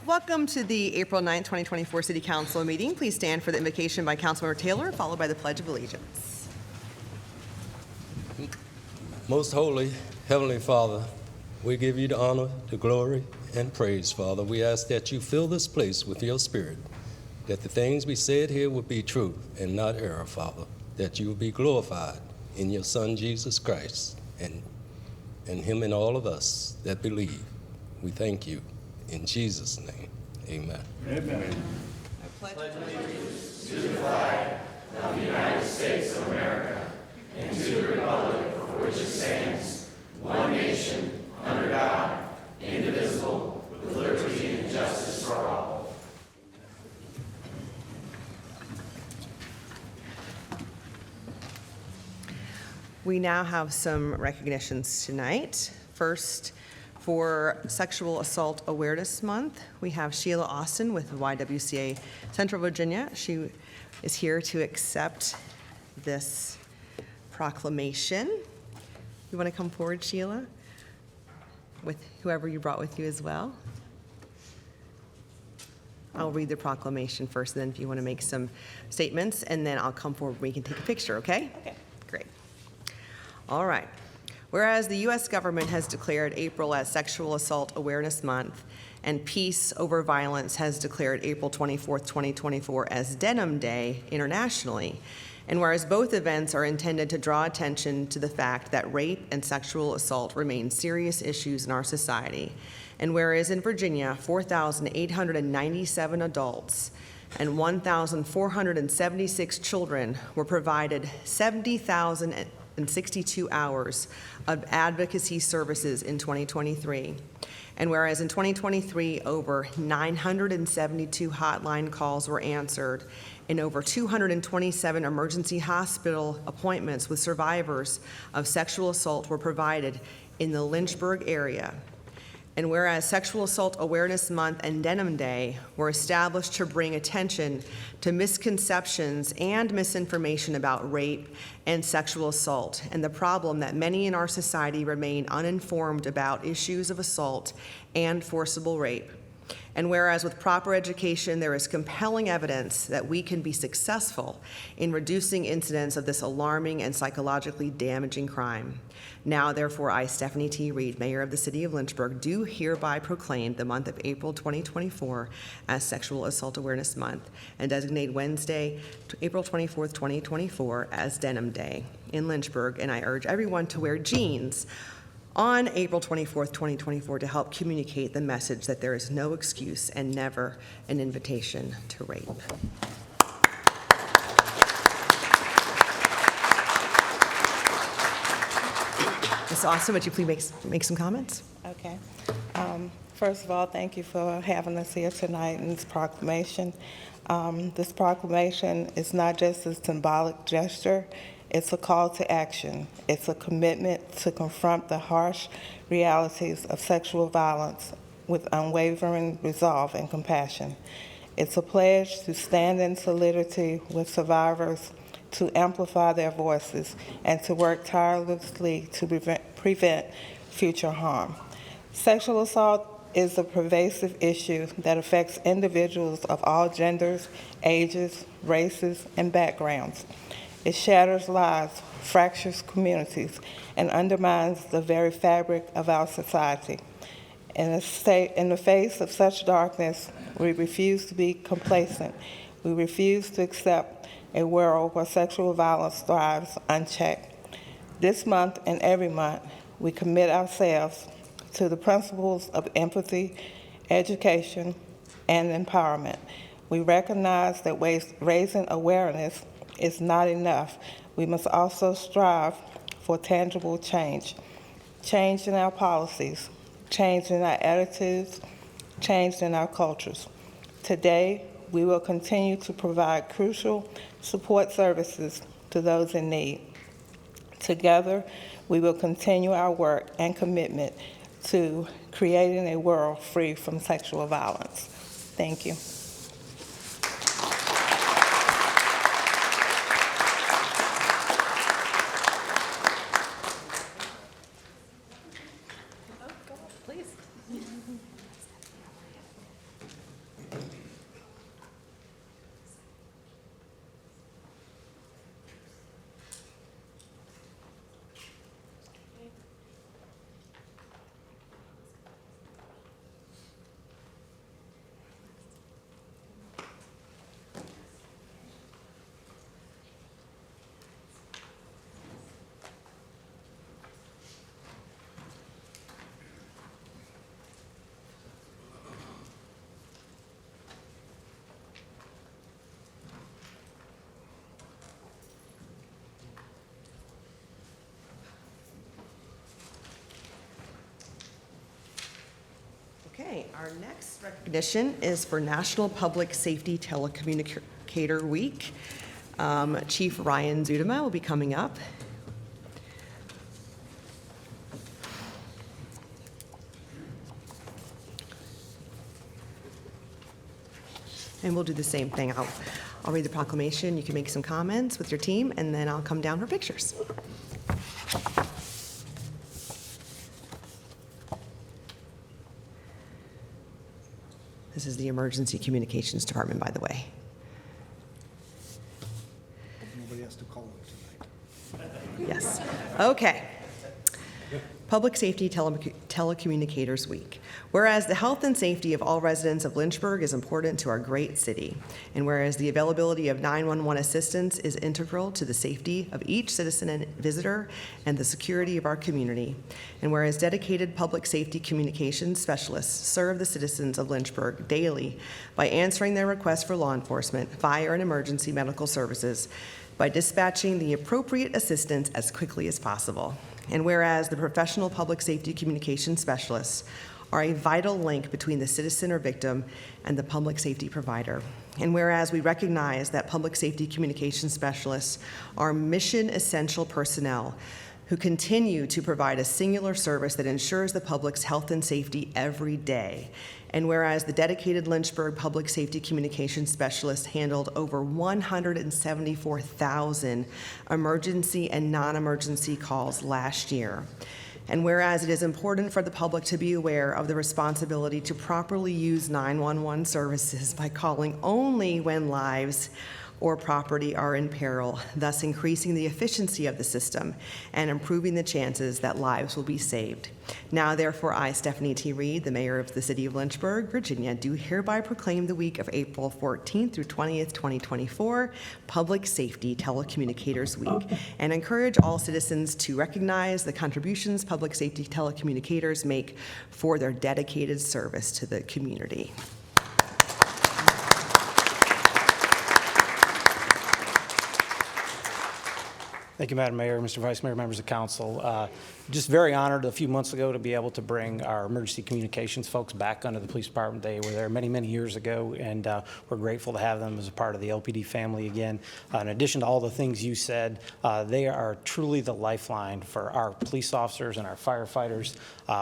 Welcome to the April 9th, 2024 City Council meeting. Please stand for the invocation by Councilmember Taylor, followed by the Pledge of Allegiance. Most holy, Heavenly Father, we give you the honor, the glory, and praise, Father. We ask that you fill this place with your spirit, that the things we said here would be true and not error, Father, that you will be glorified in your Son, Jesus Christ, and him and all of us that believe. We thank you. In Jesus' name, amen. Amen. I pledge allegiance to the flag of the United States of America and to the republic for which it stands, one nation, under God, indivisible, with liberty and justice for all. We now have some recognitions tonight. First, for Sexual Assault Awareness Month, we have Sheila Austin with YWCA Central Virginia. She is here to accept this proclamation. You want to come forward, Sheila, with whoever you brought with you as well? I'll read the proclamation first, and then if you want to make some statements, and then I'll come forward and we can take a picture, okay? Okay. Great. All right. Whereas the U.S. government has declared April as Sexual Assault Awareness Month, and Peace Over Violence has declared April 24th, 2024 as Denim Day internationally, and whereas both events are intended to draw attention to the fact that rape and sexual assault remain serious issues in our society, and whereas in Virginia, 4,897 adults and 1,476 children were provided 70,062 hours of advocacy services in 2023. And whereas in 2023, over 972 hotline calls were answered and over 227 emergency hospital appointments with survivors of sexual assault were provided in the Lynchburg area. And whereas Sexual Assault Awareness Month and Denim Day were established to bring attention to misconceptions and misinformation about rape and sexual assault, and the problem that many in our society remain uninformed about issues of assault and forcible rape. And whereas with proper education, there is compelling evidence that we can be successful in reducing incidents of this alarming and psychologically damaging crime. Now, therefore, I, Stephanie T. Reed, Mayor of the City of Lynchburg, do hereby proclaim the month of April 2024 as Sexual Assault Awareness Month and designate Wednesday, April 24th, 2024 as Denim Day in Lynchburg. And I urge everyone to wear jeans on April 24th, 2024 to help communicate the message that there is no excuse and never an invitation to rape. Ms. Austin, would you please make some comments? Okay. First of all, thank you for having us here tonight in this proclamation. This proclamation is not just a symbolic gesture, it's a call to action. It's a commitment to confront the harsh realities of sexual violence with unwavering resolve and compassion. It's a pledge to stand in solidarity with survivors, to amplify their voices, and to work tirelessly to prevent future harm. Sexual assault is a pervasive issue that affects individuals of all genders, ages, races, and backgrounds. It shatters lives, fractures communities, and undermines the very fabric of our society. In the face of such darkness, we refuse to be complacent. We refuse to accept a world where sexual violence thrives unchecked. This month and every month, we commit ourselves to the principles of empathy, education, and empowerment. We recognize that raising awareness is not enough. We must also strive for tangible change. Change in our policies, change in our attitudes, change in our cultures. Today, we will continue to provide crucial support services to those in need. Together, we will continue our work and commitment to creating a world free from sexual violence. Thank you. Okay, our next recognition is for National Public Safety Telecommunicator Week. Chief Ryan Zudema will be coming up. And we'll do the same thing. I'll read the proclamation. You can make some comments with your team, and then I'll come down for pictures. This is the Emergency Communications Department, by the way. Nobody has to call them tonight. Yes. Okay. Public Safety Telecommunicators Week. Whereas the health and safety of all residents of Lynchburg is important to our great city, and whereas the availability of 911 assistance is integral to the safety of each citizen and visitor and the security of our community, and whereas dedicated public safety communications specialists serve the citizens of Lynchburg daily by answering their requests for law enforcement, fire, and emergency medical services, by dispatching the appropriate assistance as quickly as possible. And whereas the professional public safety communication specialists are a vital link between the citizen or victim and the public safety provider. And whereas we recognize that public safety communication specialists are mission essential personnel who continue to provide a singular service that ensures the public's health and safety every day. And whereas the dedicated Lynchburg public safety communications specialists handled over 174,000 emergency and non-emergency calls last year. And whereas it is important for the public to be aware of the responsibility to properly use 911 services by calling only when lives or property are in peril, thus increasing the efficiency of the system and improving the chances that lives will be saved. Now, therefore, I, Stephanie T. Reed, the mayor of the city of Lynchburg, Virginia, do hereby proclaim the week of April 14th through 20th, 2024, Public Safety Telecommunicators Week, and encourage all citizens to recognize the contributions public safety telecommunicators make for their dedicated service to the community. Thank you, Madam Mayor, Mr. Vice Mayor, members of council. Just very honored a few months ago to be able to bring our emergency communications folks back under the police department. They were there many, many years ago, and we're grateful to have them as a part of the LPD family again. In addition to all the things you said, they are truly the lifeline for our police officers and our firefighters.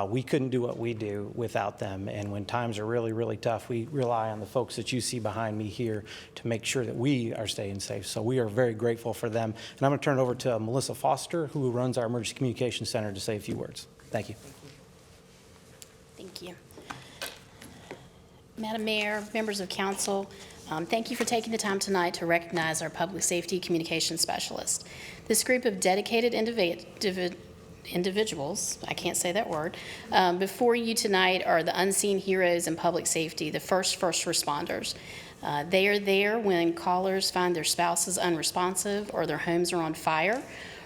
We couldn't do what we do without them, and when times are really, really tough, we rely on the folks that you see behind me here to make sure that we are staying safe. So we are very grateful for them. And I'm going to turn it over to Melissa Foster, who runs our Emergency Communications Center, to say a few words. Thank you. Thank you. Madam Mayor, members of council, thank you for taking the time tonight to recognize our public safety communication specialist. This group of dedicated individuals, I can't say that word, before you tonight are the unseen heroes in public safety, the first responders. They are there when callers find their spouses unresponsive or their homes are on fire,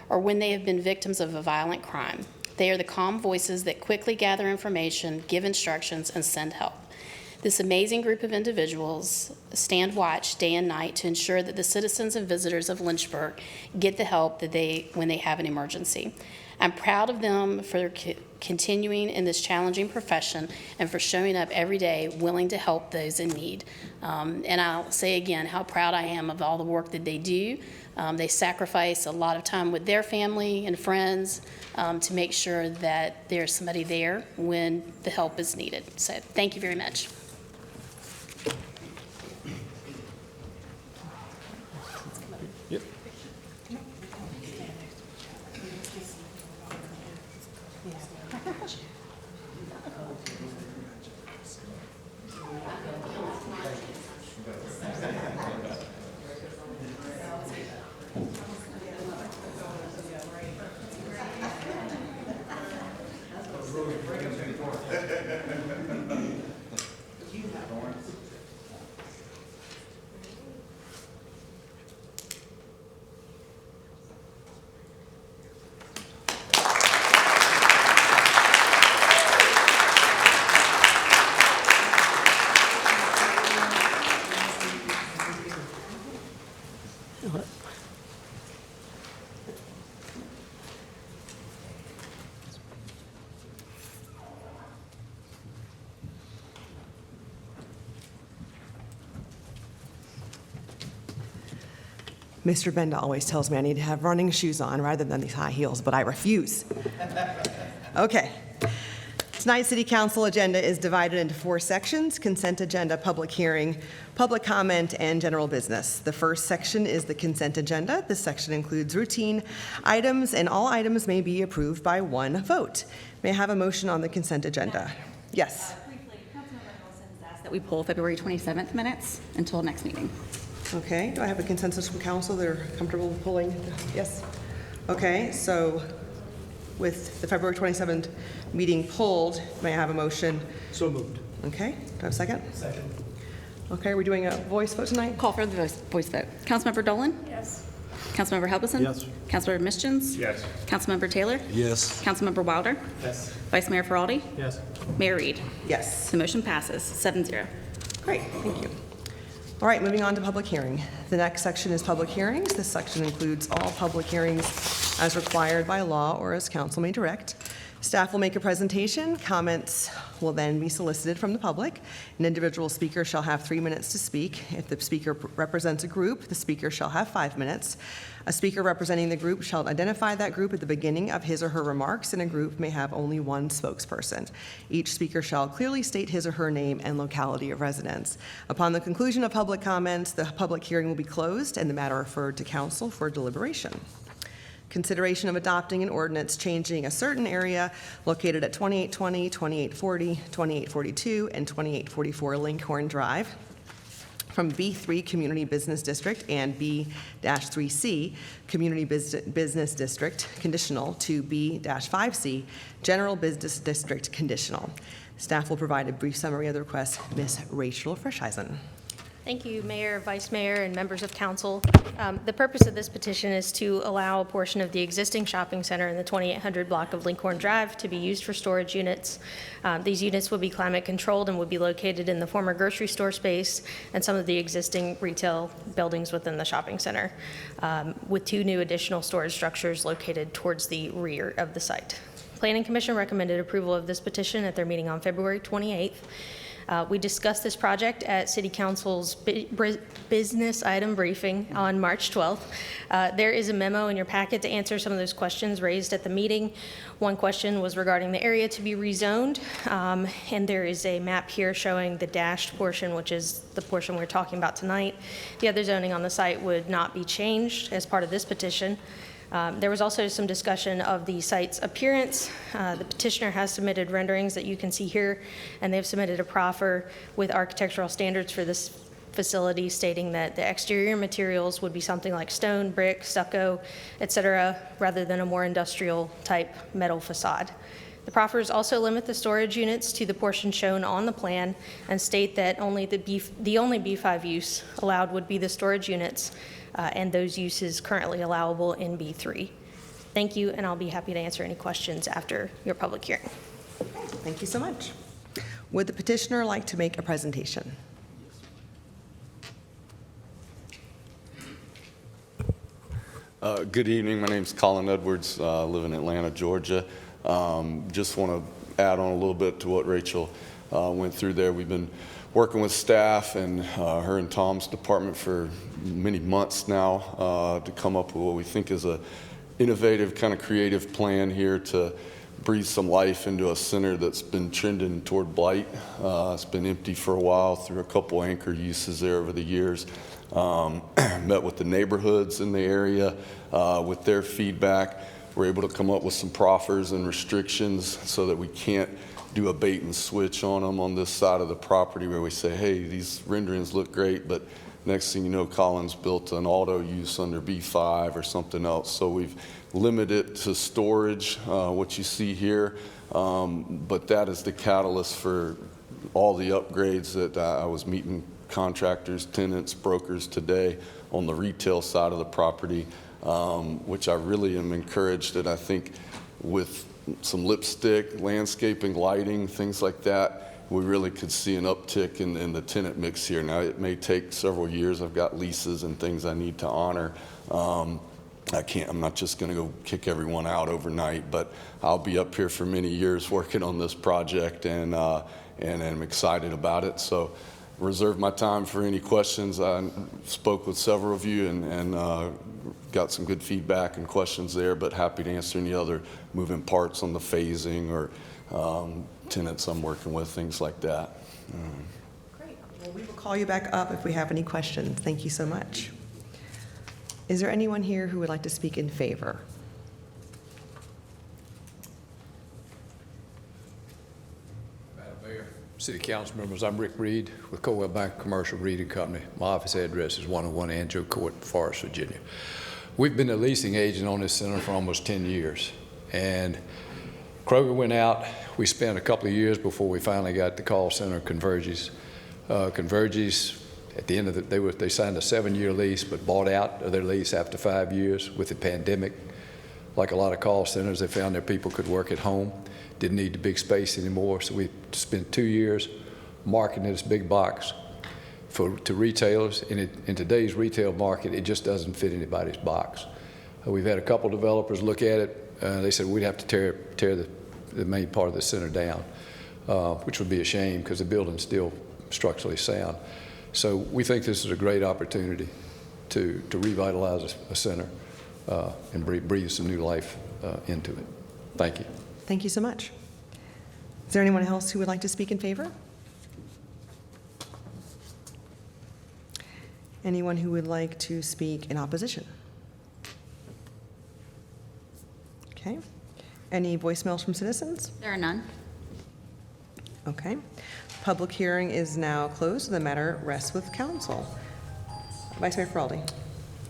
or when they have been victims of a violent crime. They are the calm voices that quickly gather information, give instructions, and send help. This amazing group of individuals stand watch day and night to ensure that the citizens and visitors of Lynchburg get the help that when they have an emergency. I'm proud of them for continuing in this challenging profession and for showing up every day willing to help those in need. And I'll say again how proud I am of all the work that they do. They sacrifice a lot of time with their family and friends to make sure that there's somebody there when the help is needed. So thank you very much. Yep. Mr. Benda always tells me I need to have running shoes on rather than these high heels, but I refuse. Okay. Tonight's City Council agenda is divided into 4 sections: consent agenda, public hearing, public comment, and general business. The first section is the consent agenda. This section includes routine items, and all items may be approved by one vote. May I have a motion on the consent agenda? Yes. Briefly, Councilmember Nelson's asked that we pull February 27th minutes until next meeting. Okay, do I have a consensus from council? They're comfortable pulling? Yes? Okay, so with the February 27th meeting pulled, may I have a motion? So moved. Okay, do I have a second? Second. Okay, are we doing a voice vote tonight? Call for the voice vote. Councilmember Dolan? Yes. Councilmember Helgeson? Yes. Councilmember Mischins? Yes. Councilmember Taylor? Yes. Councilmember Wilder? Yes. Vice Mayor Feraldi? Yes. Mayor Reed? Yes. The motion passes 7-0. Great, thank you. All right, moving on to public hearing. The next section is public hearings. This section includes all public hearings as required by law or as council may direct. Staff will make a presentation. Comments will then be solicited from the public. An individual speaker shall have 3 minutes to speak. If the speaker represents a group, the speaker shall have 5 minutes. A speaker representing the group shall identify that group at the beginning of his or her remarks, and a group may have only one spokesperson. Each speaker shall clearly state his or her name and locality of residence. Upon the conclusion of public comments, the public hearing will be closed and the matter referred to council for deliberation. Consideration of adopting an ordinance changing a certain area located at 2820, 2840, 2842, and 2844 Lincoln Drive from B3 Community Business District and B-3C Community Business District conditional to B-5C General Business District conditional. Staff will provide a brief summary of the request. Ms. Rachel Frischheisen. Thank you, Mayor, Vice Mayor, and members of council. The purpose of this petition is to allow a portion of the existing shopping center in the 2800 block of Lincoln Drive to be used for storage units. These units will be climate controlled and will be located in the former grocery store space and some of the existing retail buildings within the shopping center, with 2 new additional storage structures located towards the rear of the site. Planning Commission recommended approval of this petition at their meeting on February 28th. We discussed this project at City Council's business item briefing on March 12th. There is a memo in your packet to answer some of those questions raised at the meeting. One question was regarding the area to be rezoned, and there is a map here showing the dashed portion, which is the portion we're talking about tonight. The other zoning on the site would not be changed as part of this petition. There was also some discussion of the site's appearance. The petitioner has submitted renderings that you can see here, and they've submitted a proffer with architectural standards for this facility stating that the exterior materials would be something like stone, brick, stucco, etc., rather than a more industrial type metal facade. The proffers also limit the storage units to the portion shown on the plan and state that only the only B5 use allowed would be the storage units, and those uses currently allowable in B3. Thank you, and I'll be happy to answer any questions after your public hearing. Thank you so much. Would the petitioner like to make a presentation? Good evening. My name's Colin Edwards. Live in Atlanta, Georgia. Just want to add on a little bit to what Rachel went through there. We've been working with staff and her and Tom's department for many months now to come up with what we think is a innovative, kind of creative plan here to breathe some life into a center that's been trending toward blight. It's been empty for a while through a couple anchor uses there over the years. Met with the neighborhoods in the area with their feedback. We're able to come up with some proffers and restrictions so that we can't do a bait and switch on them on this side of the property where we say, hey, these renderings look great, but next thing you know, Collins built an auto use under B5 or something else. So we've limited it to storage, what you see here, but that is the catalyst for all the upgrades that I was meeting contractors, tenants, brokers today on the retail side of the property, which I really am encouraged that I think with some lipstick, landscaping, lighting, things like that, we really could see an uptick in the tenant mix here. Now, it may take several years. I've got leases and things I need to honor. I'm not just going to go kick everyone out overnight, but I'll be up here for many years working on this project, and I'm excited about it. So reserve my time for any questions. I spoke with several of you and got some good feedback and questions there, but happy to answer any other moving parts on the phasing or tenants I'm working with, things like that. Great. Well, we will call you back up if we have any questions. Thank you so much. Is there anyone here who would like to speak in favor? Madam Mayor, City Council members, I'm Rick Reed with Coldwell Bank Commercial Reading Company. My office address is 101 Andrew Court, Forest, Virginia. We've been a leasing agent on this center for almost 10 years. And Kroger went out. We spent a couple of years before we finally got the call center Converges. Converges, at the end of they signed a 7-year lease, but bought out of their lease after 5 years with the pandemic. Like a lot of call centers, they found their people could work at home, didn't need the big space anymore. So we spent 2 years marketing this big box to retailers. In today's retail market, it just doesn't fit anybody's box. We've had a couple developers look at it. They said we'd have to tear the main part of the center down, which would be a shame because the building's still structurally sound. So we think this is a great opportunity to revitalize a center and breathe some new life into it. Thank you. Thank you so much. Is there anyone else who would like to speak in favor? Anyone who would like to speak in opposition? Okay. Any voicemails from citizens? There are none. Okay. Public hearing is now closed. The matter rests with council. Vice Mayor Feraldi.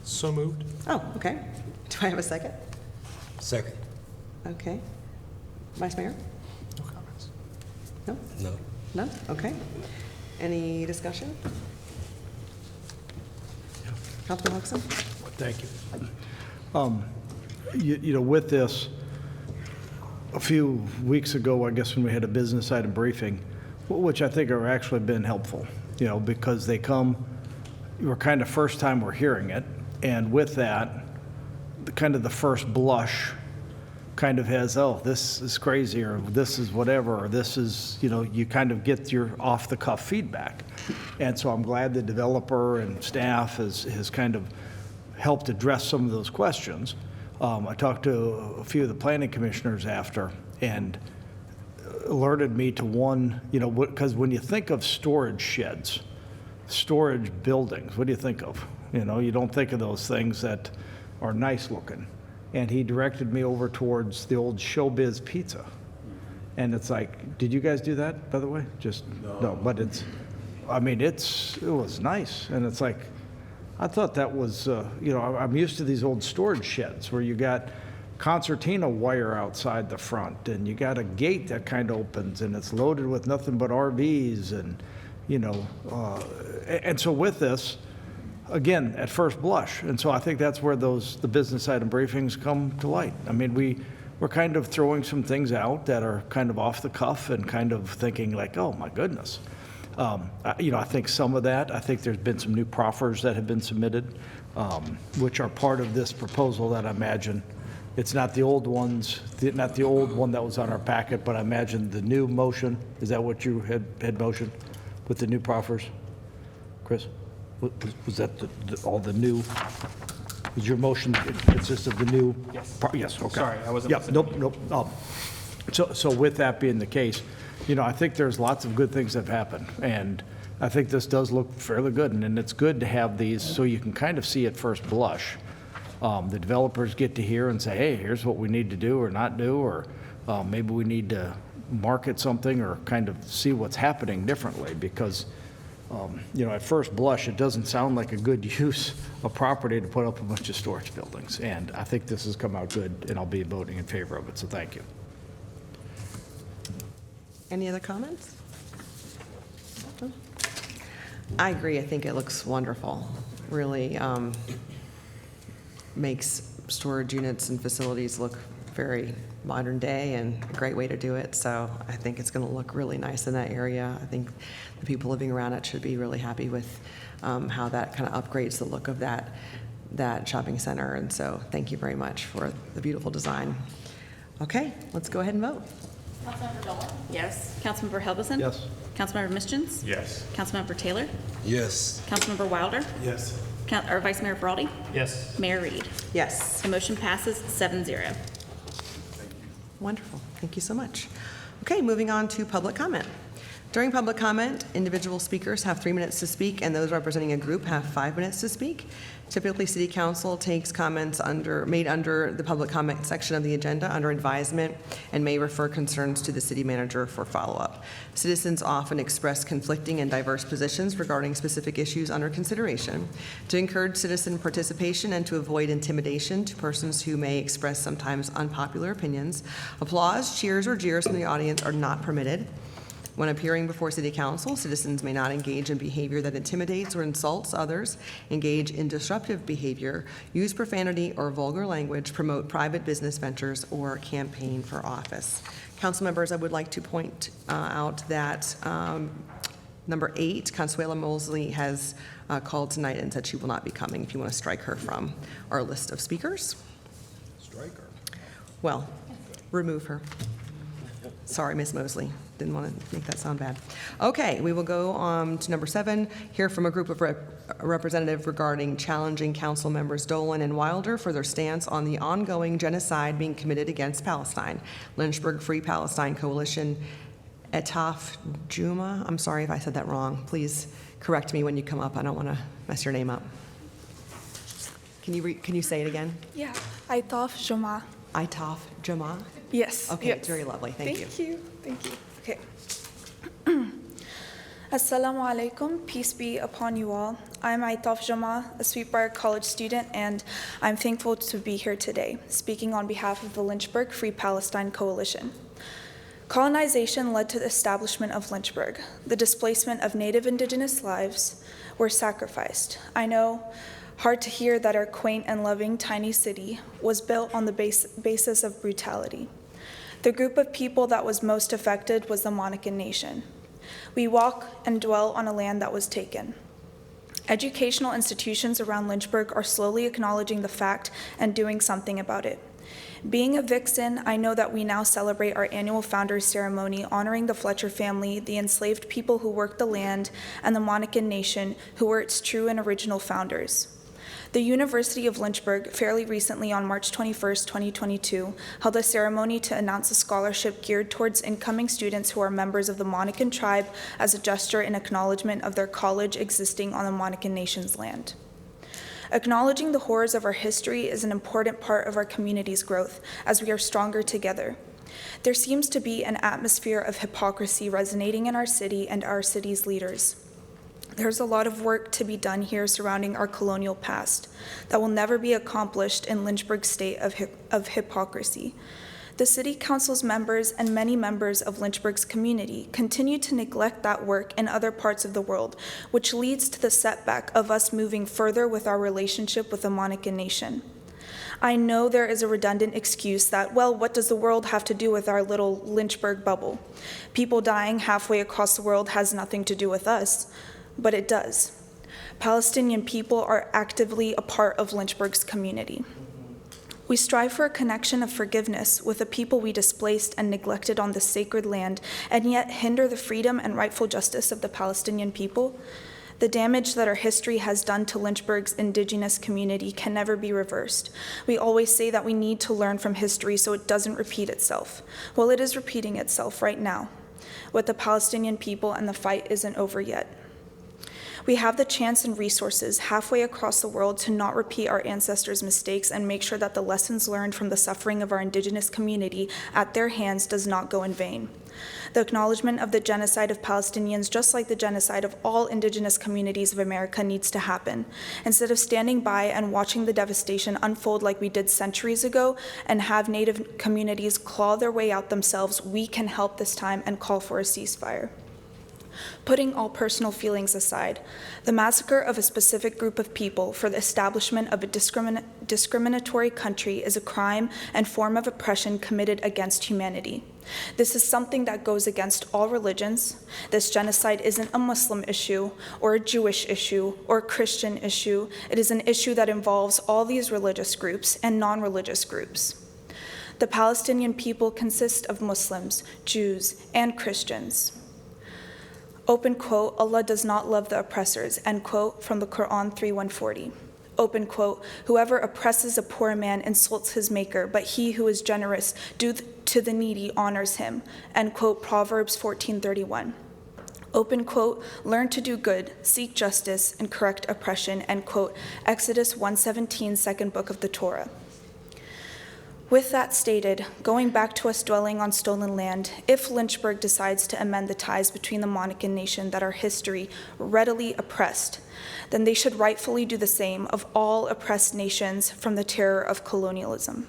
So moved. Oh, okay. Do I have a second? Second. Okay. Vice Mayor? No comments. No? No. None? Okay. Any discussion? Councilman Huxon? Thank you. You know, with this, a few weeks ago, I guess when we had a business item briefing, which I think have actually been helpful, you know, because they come, we're kind of first time we're hearing it, and with that, kind of the first blush kind of has, oh, this is crazy, or this is whatever, or this is, you know, you kind of get your off-the-cuff feedback. And so I'm glad the developer and staff has kind of helped address some of those questions. I talked to a few of the planning commissioners after and alerted me to one, you know, because when you think of storage sheds, storage buildings, what do you think of? You know, you don't think of those things that are nice looking. And he directed me over towards the old Showbiz Pizza. And it's like, did you guys do that, by the way? Just, no, but it's, I mean, it was nice. And it's like, I thought that was, you know, I'm used to these old storage sheds where you got concertina wire outside the front and you got a gate that kind of opens and it's loaded with nothing but RVs and, you know, and so with this, again, at first blush. And so I think that's where the business item briefings come to light. I mean, we're kind of throwing some things out that are kind of off the cuff and kind of thinking like, oh my goodness. You know, I think some of that, I think there's been some new proffers that have been submitted, which are part of this proposal that I imagine. It's not the old ones, not the old one that was on our packet, but I imagine the new motion. Is that what you had motioned with the new proffers? Chris? Was that all the new? Was your motion consist of the new? Yes. Yes, okay. Sorry, I wasn't Yep, listening. nope. So with that being the case, you know, I think there's lots of good things that have happened, and I think this does look fairly good, and it's good to have these so you can kind of see at first blush. The developers get to hear and say, hey, here's what we need to do or not do, or maybe we need to market something or kind of see what's happening differently, because you know, at first blush, it doesn't sound like a good use of property to put up a bunch of storage buildings. And I think this has come out good, and I'll be voting in favor of it, so thank you. Any other comments? I agree. I think it looks wonderful. Really makes storage units and facilities look very modern day and a great way to do it. So I think it's going to look really nice in that area. I think the people living around it should be really happy with how that kind of upgrades the look of that shopping center. And so thank you very much for the beautiful design. Okay, let's go ahead and vote. Councilmember Dolan? Yes. Councilmember Helgeson? Yes. Councilmember Mischins? Yes. Councilmember Taylor? Yes. Councilmember Wilder? Yes. Or Vice Mayor Faraldi? Yes. Mayor Reed? Yes. The motion passes 7-0. Wonderful. Thank you so much. Okay, moving on to public comment. During public comment, individual speakers have 3 minutes to speak, and those representing a group have 5 minutes to speak. Typically, City Council takes comments made under the public comment section of the agenda under advisement and may refer concerns to the city manager for follow-up. Citizens often express conflicting and diverse positions regarding specific issues under consideration. To encourage citizen participation and to avoid intimidation to persons who may express sometimes unpopular opinions, applause, cheers, or jeers from the audience are not permitted. When appearing before City Council, citizens may not engage in behavior that intimidates or insults others, engage in disruptive behavior, use profanity or vulgar language, promote private business ventures, or campaign for office. Council members, I would like to point out that number 8, Consuela Mosley, has called tonight and said she will not be coming. If you want to strike her from our list of speakers. Strike her. Well, remove her. Sorry, Ms. Mosley. Didn't want to make that sound bad. Okay, we will go to number 7, hear from a group of representatives regarding challenging council members Dolan and Wilder for their stance on the ongoing genocide being committed against Palestine. Lynchburg Free Palestine Coalition, Etaf Juma. I'm sorry if I said that wrong. Please correct me when you come up. I don't want to mess your name up. Can you say it again? Yeah, Aitaf Juma. Aitaf Juma? Yes. Okay, yes. it's very lovely. Thank you. Thank you. Okay. Assalamu alaikum. Peace be upon you all. I'm Aitaf Juma, a Sweetbriar College student, and I'm thankful to be here today, speaking on behalf of the Lynchburg Free Palestine Coalition. Colonization led to the establishment of Lynchburg. The displacement of Native Indigenous lives were sacrificed. I know, hard to hear that our quaint and loving tiny city was built on the basis of brutality. The group of people that was most affected was the Monacan Nation. We walk and dwell on a land that was taken. Educational institutions around Lynchburg are slowly acknowledging the fact and doing something about it. Being a Vixen, I know that we now celebrate our annual Founders Ceremony honoring the Fletcher family, the enslaved people who worked the land, and the Monacan Nation, who were its true and original founders. The University of Lynchburg, fairly recently on March 21st, 2022, held a ceremony to announce a scholarship geared towards incoming students who are members of the Monacan tribe as a gesture in acknowledgement of their college existing on the Monacan Nation's land. Acknowledging the horrors of our history is an important part of our community's growth as we are stronger together. There seems to be an atmosphere of hypocrisy resonating in our city and our city's leaders. There's a lot of work to be done here surrounding our colonial past that will never be accomplished in Lynchburg's state of hypocrisy. The City Council's members and many members of Lynchburg's community continue to neglect that work in other parts of the world, which leads to the setback of us moving further with our relationship with the Monacan Nation. I know there is a redundant excuse that, well, what does the world have to do with our little Lynchburg bubble? People dying halfway across the world has nothing to do with us. But it does. Palestinian people are actively a part of Lynchburg's community. We strive for a connection of forgiveness with the people we displaced and neglected on this sacred land, and yet hinder the freedom and rightful justice of the Palestinian people. The damage that our history has done to Lynchburg's indigenous community can never be reversed. We always say that we need to learn from history so it doesn't repeat itself. Well, it is repeating itself right now with the Palestinian people, and the fight isn't over yet. We have the chance and resources halfway across the world to not repeat our ancestors' mistakes and make sure that the lessons learned from the suffering of our indigenous community at their hands does not go in vain. The acknowledgement of the genocide of Palestinians, just like the genocide of all indigenous communities of America, needs to happen. Instead of standing by and watching the devastation unfold like we did centuries ago and have Native communities claw their way out themselves, we can help this time and call for a ceasefire. Putting all personal feelings aside, the massacre of a specific group of people for the establishment of a discriminatory country is a crime and form of oppression committed against humanity. This is something that goes against all religions. This genocide isn't a Muslim issue or a Jewish issue or a Christian issue. It is an issue that involves all these religious groups and non-religious groups. The Palestinian people consist of Muslims, Jews, and Christians. Open quote, Allah does not love the oppressors, end quote, from the Quran 3:140. Open quote, whoever oppresses a poor man insults his maker, but he who is generous due to the needy honors him, end quote, Proverbs 14:31. Open quote, learn to do good, seek justice, and correct oppression, end quote, Exodus 1:17, second book of the Torah. With that stated, going back to us dwelling on stolen land, if Lynchburg decides to amend the ties between the Monacan nation that our history readily oppressed, then they should rightfully do the same of all oppressed nations from the terror of colonialism,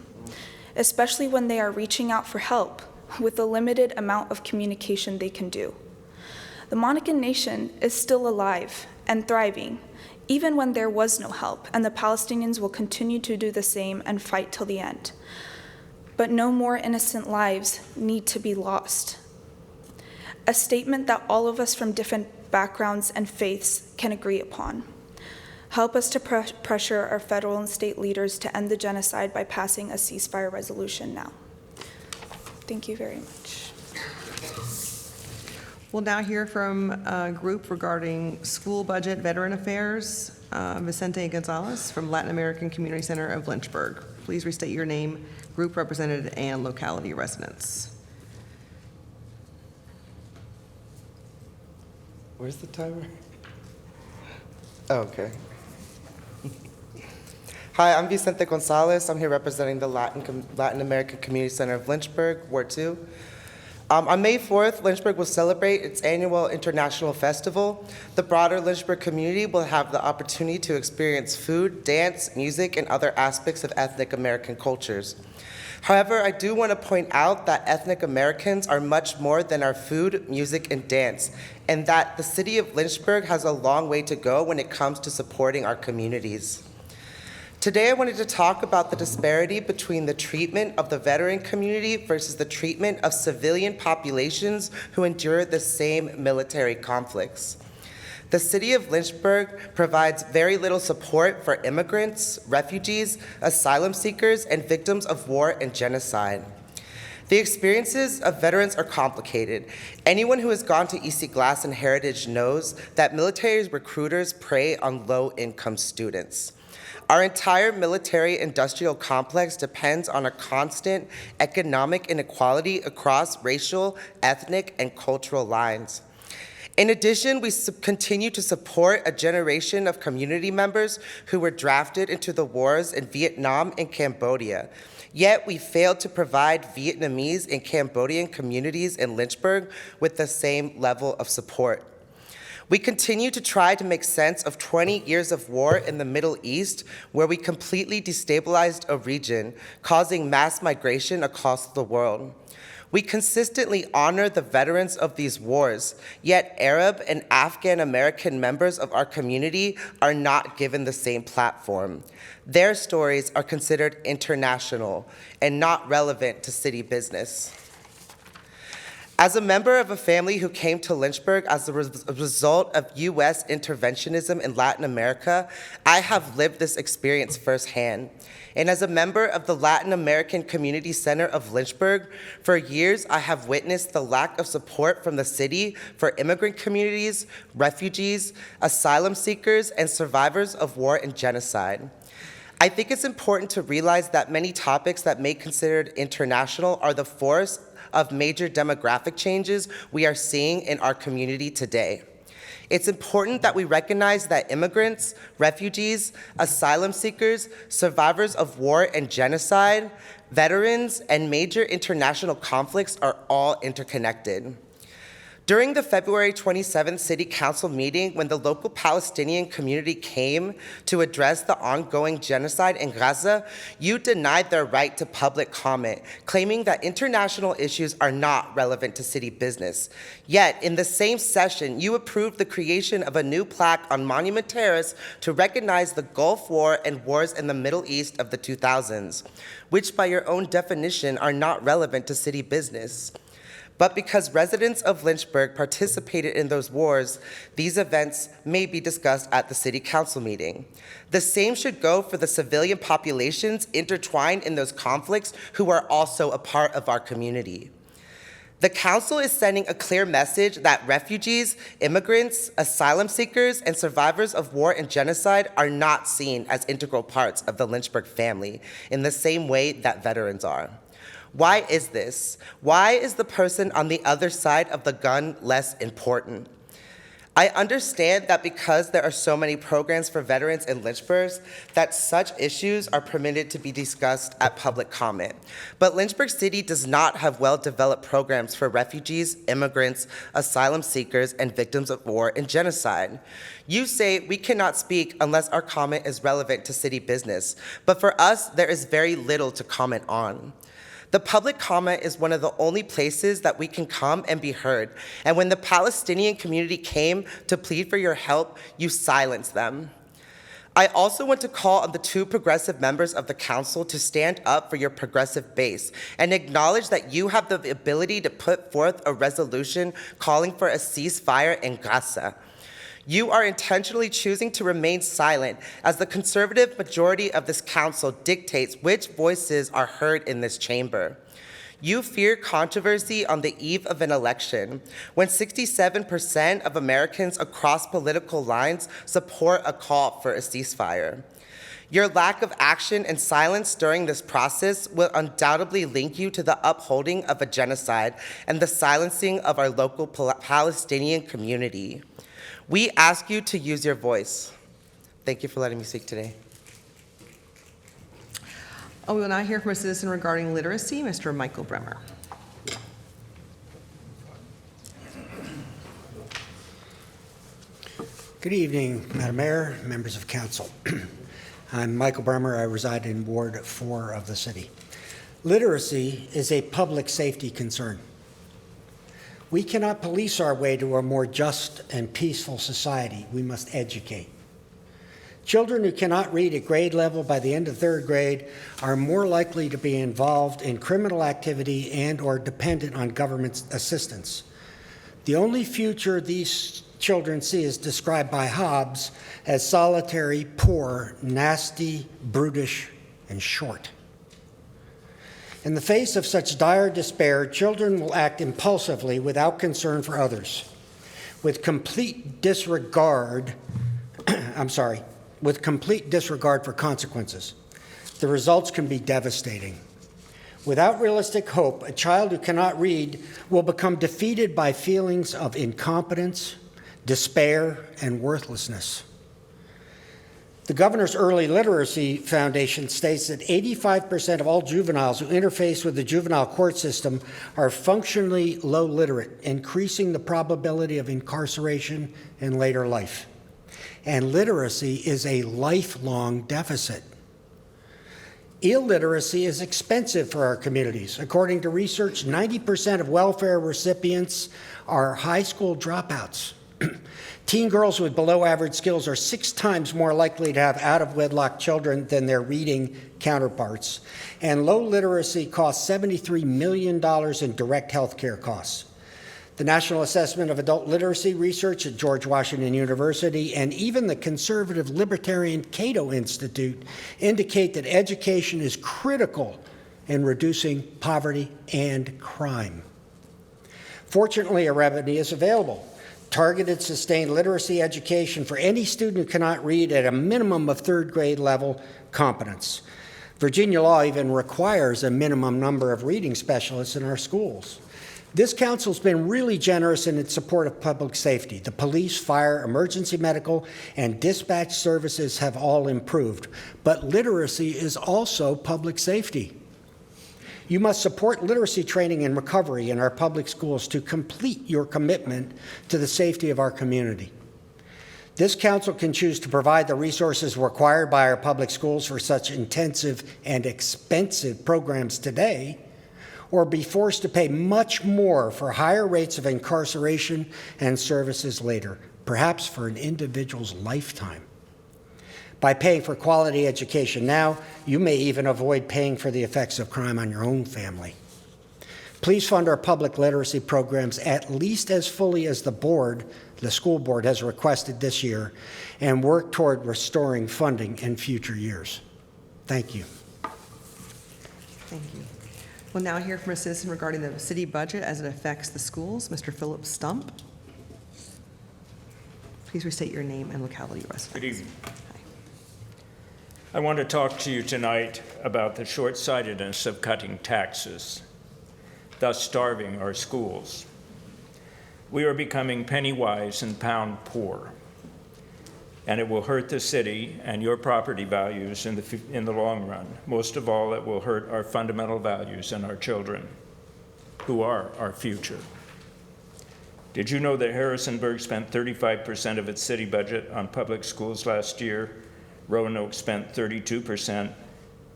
especially when they are reaching out for help with the limited amount of communication they can do. The Monacan nation is still alive and thriving, even when there was no help, and the Palestinians will continue to do the same and fight till the end. But no more innocent lives need to be lost. A statement that all of us from different backgrounds and faiths can agree upon. Help us to pressure our federal and state leaders to end the genocide by passing a ceasefire resolution now. Thank you very much. We'll now hear from a group regarding school budget veteran affairs. Vicente Gonzalez from Latin American Community Center of Lynchburg. Please restate your name, group represented, and locality residence. Where's the timer? Oh, okay. Hi, I'm Vicente Gonzalez. I'm here representing the Latin American Community Center of Lynchburg, Ward 2. On May 4th, Lynchburg will celebrate its annual international festival. The broader Lynchburg community will have the opportunity to experience food, dance, music, and other aspects of ethnic American cultures. However, I do want to point out that ethnic Americans are much more than our food, music, and dance, and that the city of Lynchburg has a long way to go when it comes to supporting our communities. Today, I wanted to talk about the disparity between the treatment of the veteran community versus the treatment of civilian populations who endure the same military conflicts. The city of Lynchburg provides very little support for immigrants, refugees, asylum seekers, and victims of war and genocide. The experiences of veterans are complicated. Anyone who has gone to EC Glass and Heritage knows that military recruiters prey on low-income students. Our entire military-industrial complex depends on a constant economic inequality across racial, ethnic, and cultural lines. In addition, we continue to support a generation of community members who were drafted into the wars in Vietnam and Cambodia. Yet we failed to provide Vietnamese and Cambodian communities in Lynchburg with the same level of support. We continue to try to make sense of 20 years of war in the Middle East, where we completely destabilized a region, causing mass migration across the world. We consistently honor the veterans of these wars, yet Arab and Afghan American members of our community are not given the same platform. Their stories are considered international and not relevant to city business. As a member of a family who came to Lynchburg as a result of U.S. interventionism in Latin America, I have lived this experience firsthand. And as a member of the Latin American Community Center of Lynchburg, for years I have witnessed the lack of support from the city for immigrant communities, refugees, asylum seekers, and survivors of war and genocide. I think it's important to realize that many topics that may be considered international are the force of major demographic changes we are seeing in our community today. It's important that we recognize that immigrants, refugees, asylum seekers, survivors of war and genocide, veterans, and major international conflicts are all interconnected. During the February 27th City Council meeting, when the local Palestinian community came to address the ongoing genocide in Gaza, you denied their right to public comment, claiming that international issues are not relevant to city business. Yet, in the same session, you approved the creation of a new plaque on Monument Terrace to recognize the Gulf War and wars in the Middle East of the 2000s, which by your own definition are not relevant to city business. But because residents of Lynchburg participated in those wars, these events may be discussed at the city council meeting. The same should go for the civilian populations intertwined in those conflicts who are also a part of our community. The council is sending a clear message that refugees, immigrants, asylum seekers, and survivors of war and genocide are not seen as integral parts of the Lynchburg family in the same way that veterans are. Why is this? Why is the person on the other side of the gun less important? I understand that because there are so many programs for veterans in Lynchburg, that such issues are permitted to be discussed at public comment. But Lynchburg City does not have well-developed programs for refugees, immigrants, asylum seekers, and victims of war and genocide. You say we cannot speak unless our comment is relevant to city business, but for us, there is very little to comment on. The public comment is one of the only places that we can come and be heard. And when the Palestinian community came to plead for your help, you silenced them. I also want to call on the two progressive members of the council to stand up for your progressive base and acknowledge that you have the ability to put forth a resolution calling for a ceasefire in Gaza. You are intentionally choosing to remain silent as the conservative majority of this council dictates which voices are heard in this chamber. You fear controversy on the eve of an election, when 67% of Americans across political lines support a call for a ceasefire. Your lack of action and silence during this process will undoubtedly link you to the upholding of a genocide and the silencing of our local Palestinian community. We ask you to use your voice. Thank you for letting me speak today. We will now hear from a citizen regarding literacy, Mr. Michael Bremer. Good evening, Madam Mayor, members of council. I'm Michael Bremer. I reside in Ward 4 of the city. Literacy is a public safety concern. We cannot police our way to a more just and peaceful society. We must educate. Children who cannot read at grade level by the end of third grade are more likely to be involved in criminal activity and or dependent on government assistance. The only future these children see is described by Hobbes as solitary, poor, nasty, brutish, and short. In the face of such dire despair, children will act impulsively without concern for others, with complete disregard for consequences. The results can be devastating. Without realistic hope, a child who cannot read will become defeated by feelings of incompetence, despair, and worthlessness. The Governor's Early Literacy Foundation states that 85% of all juveniles who interface with the juvenile court system are functionally low literate, increasing the probability of incarceration in later life. And literacy is a lifelong deficit. Illiteracy is expensive for our communities. According to research, 90% of welfare recipients are high school dropouts. Teen girls with below average skills are 6 times more likely to have out-of-wedlock children than their reading counterparts. And low literacy costs $73 million in direct health care costs. The National Assessment of Adult Literacy Research at George Washington University and even the conservative libertarian Cato Institute indicate that education is critical in reducing poverty and crime. Fortunately, a remedy is available. Targeted sustained literacy education for any student who cannot read at a minimum of third grade level competence. Virginia law even requires a minimum number of reading specialists in our schools. This council's been really generous in its support of public safety. The police, fire, emergency medical, and dispatch services have all improved. But literacy is also public safety. You must support literacy training and recovery in our public schools to complete your commitment to the safety of our community. This council can choose to provide the resources required by our public schools for such intensive and expensive programs today, or be forced to pay much more for higher rates of incarceration and services later, perhaps for an individual's lifetime. By paying for quality education now, you may even avoid paying for the effects of crime on your own family. Please fund our public literacy programs at least as fully as the school board has requested this year, and work toward restoring funding in future years. Thank you. Thank you. We'll now hear from a citizen regarding the city budget as it affects the schools. Mr. Philip Stump. Please restate your name and locality of residence. Good evening. I want to talk to you tonight about the short-sightedness of cutting taxes, thus starving our schools. We are becoming penny wise and pound poor, and it will hurt the city and your property values in the long run. Most of all, it will hurt our fundamental values and our children, who are our future. Did you know that Harrisonburg spent 35% of its city budget on public schools last year? Roanoke spent 32%,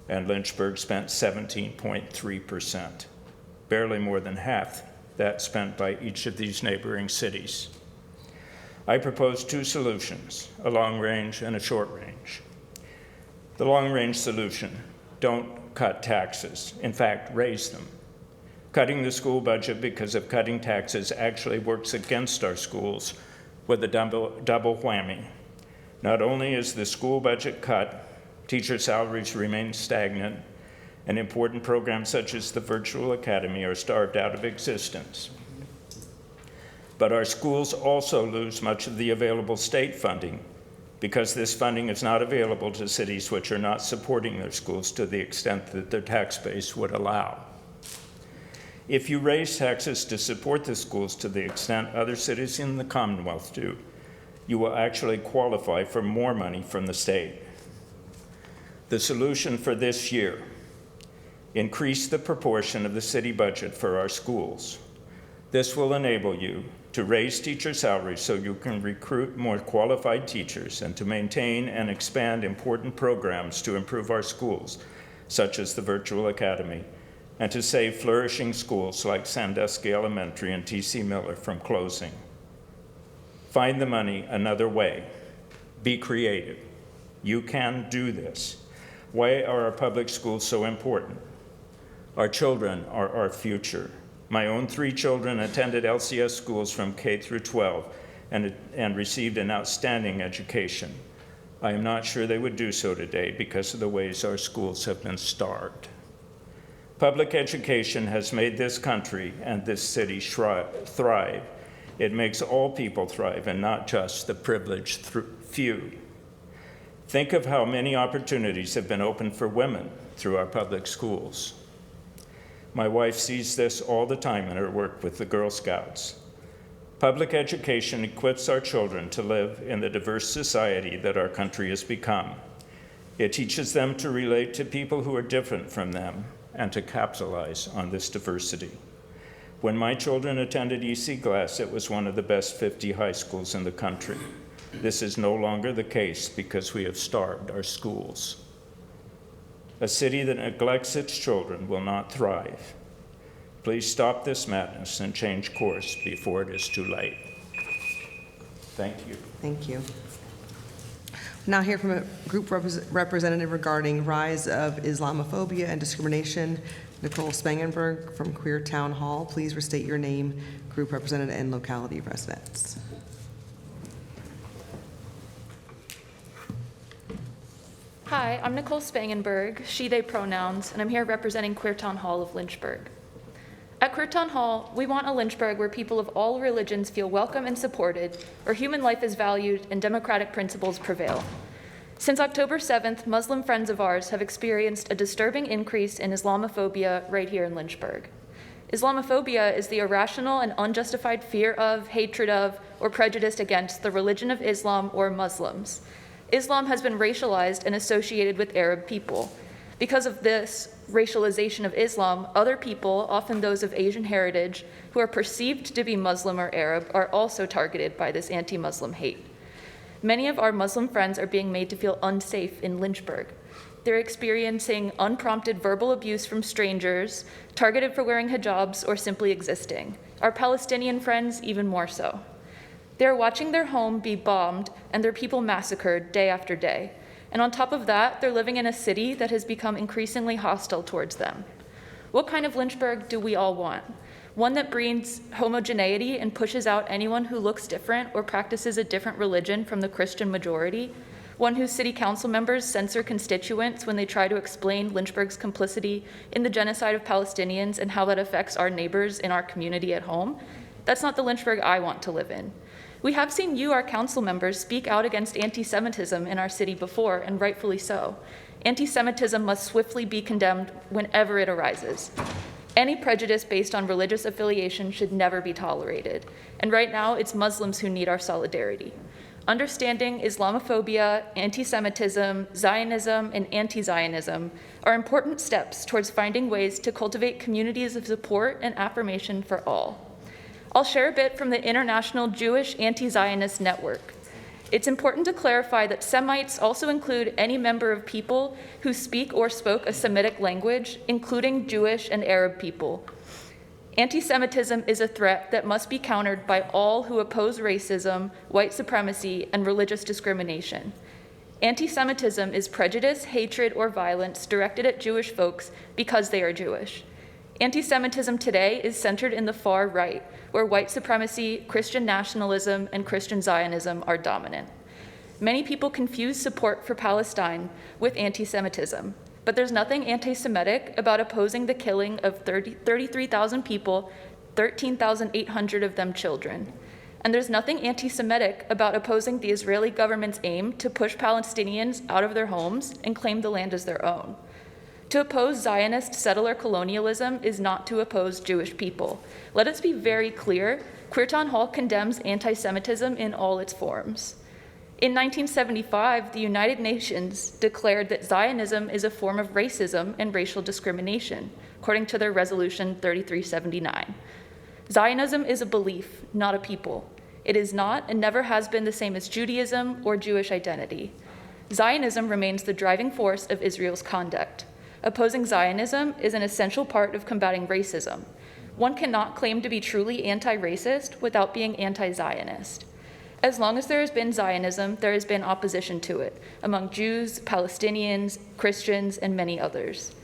and Lynchburg spent 17.3%. Barely more than half that spent by each of these neighboring cities. I propose two solutions, a long range and a short range. The long range solution, don't cut taxes. In fact, raise them. Cutting the school budget because of cutting taxes actually works against our schools with a double whammy. Not only is the school budget cut, teacher salaries remain stagnant, and important programs such as the Virtual Academy are starved out of existence. But our schools also lose much of the available state funding because this funding is not available to cities which are not supporting their schools to the extent that their tax base would allow. If you raise taxes to support the schools to the extent other cities in the Commonwealth do, you will actually qualify for more money from the state. The solution for this year: increase the proportion of the city budget for our schools. This will enable you to raise teacher salaries so you can recruit more qualified teachers and to maintain and expand important programs to improve our schools, such as the Virtual Academy, and to save flourishing schools like Sandusky Elementary and T.C. Miller from closing. Find the money another way. Be creative. You can do this. Why are our public schools so important? Our children are our future. My own 3 children attended LCS schools from K through 12 and received an outstanding education. I am not sure they would do so today because of the ways our schools have been starved. Public education has made this country and this city thrive. It makes all people thrive and not just the privileged few. Think of how many opportunities have been opened for women through our public schools. My wife sees this all the time in her work with the Girl Scouts. Public education equips our children to live in the diverse society that our country has become. It teaches them to relate to people who are different from them and to capitalize on this diversity. When my children attended EC Glass, it was one of the best 50 high schools in the country. This is no longer the case because we have starved our schools. A city that neglects its children will not thrive. Please stop this madness and change course before it is too late. Thank you. Thank you. Now hear from a group representative regarding rise of Islamophobia and discrimination. Nicole Spangenberg from Queer Town Hall. Please restate your name, group representative, and locality of residence. Hi, I'm Nicole Spangenberg, she/they pronouns, and I'm here representing Queer Town Hall of Lynchburg. At Queer Town Hall, we want a Lynchburg where people of all religions feel welcome and supported, where human life is valued and democratic principles prevail. Since October 7th, Muslim friends of ours have experienced a disturbing increase in Islamophobia right here in Lynchburg. Islamophobia is the irrational and unjustified fear of, hatred of, or prejudice against the religion of Islam or Muslims. Islam has been racialized and associated with Arab people. Because of this racialization of Islam, other people, often those of Asian heritage, who are perceived to be Muslim or Arab, are also targeted by this anti-Muslim hate. Many of our Muslim friends are being made to feel unsafe in Lynchburg. They're experiencing unprompted verbal abuse from strangers, targeted for wearing hijabs or simply existing. Our Palestinian friends, even more so. They're watching their home be bombed and their people massacred day after day. And on top of that, they're living in a city that has become increasingly hostile towards them. What kind of Lynchburg do we all want? One that breeds homogeneity and pushes out anyone who looks different or practices a different religion from the Christian majority? One whose city council members censor constituents when they try to explain Lynchburg's complicity in the genocide of Palestinians and how that affects our neighbors in our community at home? That's not the Lynchburg I want to live in. We have seen you, our council members, speak out against anti-Semitism in our city before, and rightfully so. Anti-Semitism must swiftly be condemned whenever it arises. Any prejudice based on religious affiliation should never be tolerated. And right now, it's Muslims who need our solidarity. Understanding Islamophobia, anti-Semitism, Zionism, and anti-Zionism are important steps towards finding ways to cultivate communities of support and affirmation for all. I'll share a bit from the International Jewish Anti-Zionist Network. It's important to clarify that Semites also include any member of people who speak or spoke a Semitic language, including Jewish and Arab people. Anti-Semitism is a threat that must be countered by all who oppose racism, white supremacy, and religious discrimination. Anti-Semitism is prejudice, hatred, or violence directed at Jewish folks because they are Jewish. Anti-Semitism today is centered in the far right, where white supremacy, Christian nationalism, and Christian Zionism are dominant. Many people confuse support for Palestine with anti-Semitism, but there's nothing anti-Semitic about opposing the killing of 33,000 people, 13,800 of them children. And there's nothing anti-Semitic about opposing the Israeli government's aim to push Palestinians out of their homes and claim the land as their own. To oppose Zionist settler colonialism is not to oppose Jewish people. Let us be very clear, Queer Town Hall condemns anti-Semitism in all its forms. In 1975, the United Nations declared that Zionism is a form of racism and racial discrimination, according to their Resolution 3379. Zionism is a belief, not a people. It is not and never has been the same as Judaism or Jewish identity. Zionism remains the driving force of Israel's conduct. Opposing Zionism is an essential part of combating racism. One cannot claim to be truly anti-racist without being anti-Zionist. As long as there has been Zionism, there has been opposition to it among Jews, Palestinians, Christians, and many others.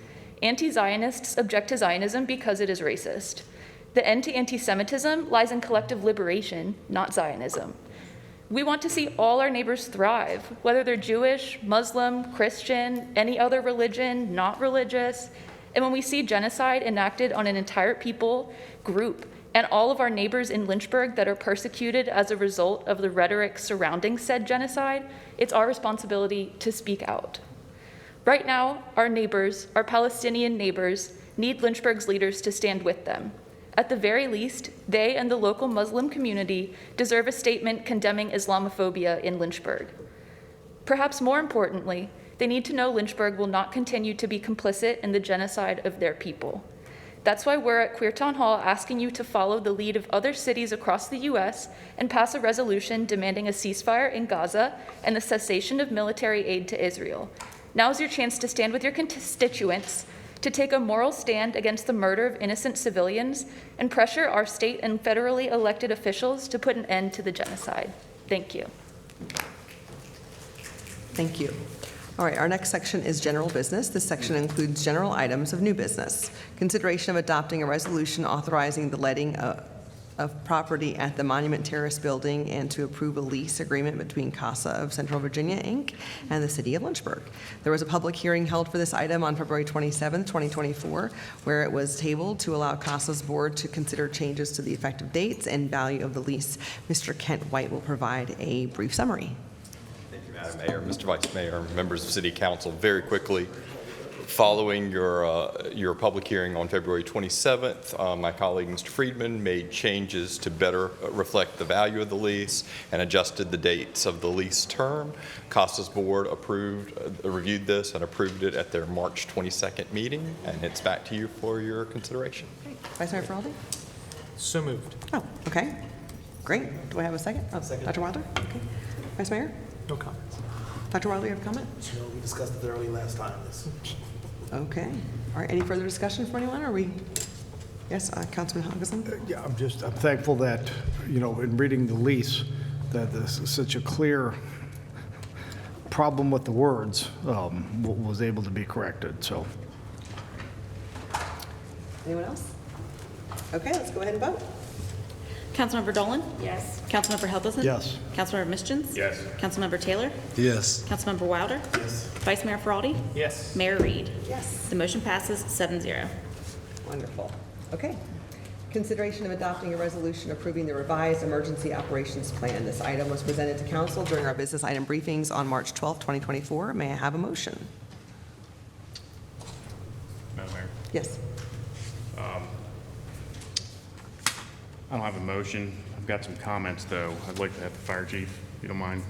Anti-Zionists object to Zionism because it is racist. The end to anti-Semitism lies in collective liberation, not Zionism. We want to see all our neighbors thrive, whether they're Jewish, Muslim, Christian, any other religion, not religious. And when we see genocide enacted on an entire people group, and all of our neighbors in Lynchburg that are persecuted as a result of the rhetoric surrounding said genocide, it's our responsibility to speak out. Right now, our neighbors, our Palestinian neighbors, need Lynchburg's leaders to stand with them. At the very least, they and the local Muslim community deserve a statement condemning Islamophobia in Lynchburg. Perhaps more importantly, they need to know Lynchburg will not continue to be complicit in the genocide of their people. That's why we're at Queer Town Hall asking you to follow the lead of other cities across the U.S. and pass a resolution demanding a ceasefire in Gaza and the cessation of military aid to Israel. Now's your chance to stand with your constituents, to take a moral stand against the murder of innocent civilians, and pressure our state and federally elected officials to put an end to the genocide. Thank you. Thank you. All right, our next section is general business. This section includes general items of new business. Consideration of adopting a resolution authorizing the letting of property at the Monument Terrace building and to approve a lease agreement between CASA of Central Virginia, Inc. and the City of Lynchburg. There was a public hearing held for this item on February 27, 2024, where it was tabled to allow CASA's board to consider changes to the effective dates and value of the lease. Mr. Kent White will provide a brief summary. Madam Mayor, Mr. Vice Mayor, members of City Council, very quickly, following your public hearing on February 27th, my colleague Mr. Friedman made changes to better reflect the value of the lease and adjusted the dates of the lease term. CASA's board reviewed this and approved it at their March 22nd meeting, and it's back to you for your consideration. Okay. Vice Mayor Feraldi? So moved. Oh, okay. Great. Do I have a second? Oh, second. Dr. Wilder? Okay. Vice Mayor? No comments. Dr. Wilder, you have a comment? No, we discussed it thoroughly last time. Okay. All right. Any further discussion from anyone? Are we? Yes, Councilman Hogginson? Yeah, I'm thankful that, in reading the lease, that this is such a clear problem with the words was able to be corrected. So, Anyone else? Okay, let's go ahead and vote. Councilmember Dolan? Yes. Councilmember Helgeson? Yes. Councilmember Mischins? Yes. Councilmember Taylor? Yes. Councilmember Wilder? Yes. Vice Mayor Feraldi? Yes. Mayor Reed? Yes. The motion passes 7-0. Wonderful. Okay. Consideration of adopting a resolution approving the revised emergency operations plan. This item was presented to council during our business item briefings on March 12, 2024. May I have a motion? Madam Mayor, Yes. I don't have a motion. I've got some comments, though. I'd like to have the fire chief, if you don't mind,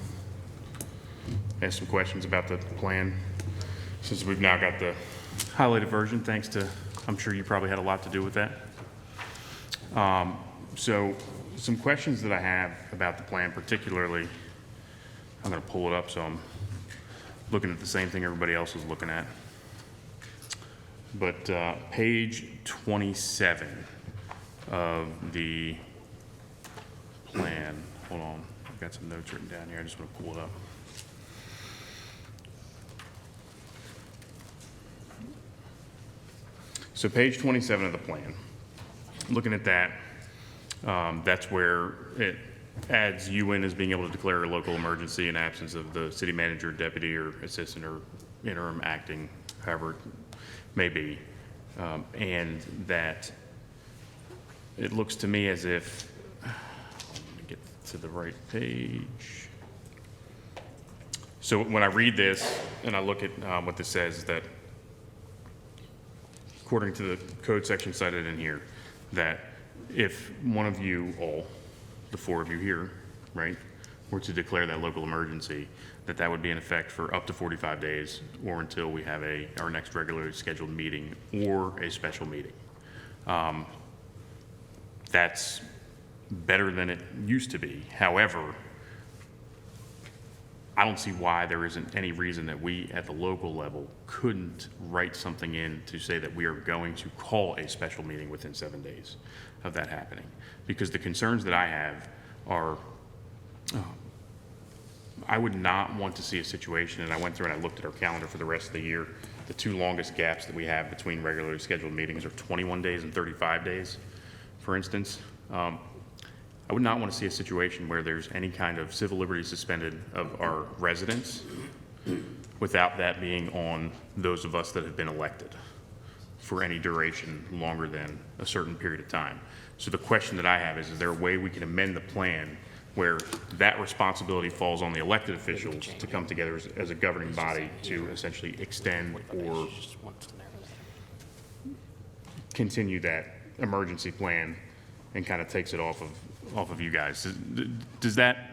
ask some questions about the plan, since we've now got the highlighted version, thanks to, I'm sure you probably had a lot to do with that. So some questions that I have about the plan, particularly, I'm going to pull it up so I'm looking at the same thing everybody else is looking at. But page 27 of the plan, hold on, I've got some notes written down here, I just want to pull it up. So page 27 of the plan, looking at that, that's where it adds you in as being able to declare a local emergency in absence of the city manager, deputy, or assistant, or interim acting, however it may be. And that it looks to me as if, let me get to the right page. So when I read this and I look at what this says, is that according to the code section cited in here, that if one of you all, the four of you here, right, were to declare that local emergency, that would be in effect for up to 45 days or until we have our next regularly scheduled meeting or a special meeting. That's better than it used to be. However, I don't see why there isn't any reason that we at the local level couldn't write something in to say that we are going to call a special meeting within 7 days of that happening. Because the concerns that I have are, I would not want to see a situation, and I went through and I looked at our calendar for the rest of the year, the two longest gaps that we have between regularly scheduled meetings are 21 days and 35 days, for instance. I would not want to see a situation where there's any kind of civil liberty suspended of our residents without that being on those of us that have been elected for any duration longer than a certain period of time. So the question that I have is there a way we can amend the plan where that responsibility falls on the elected officials to come together as a governing body to essentially extend or continue that emergency plan and kind of takes it off of you guys? Does that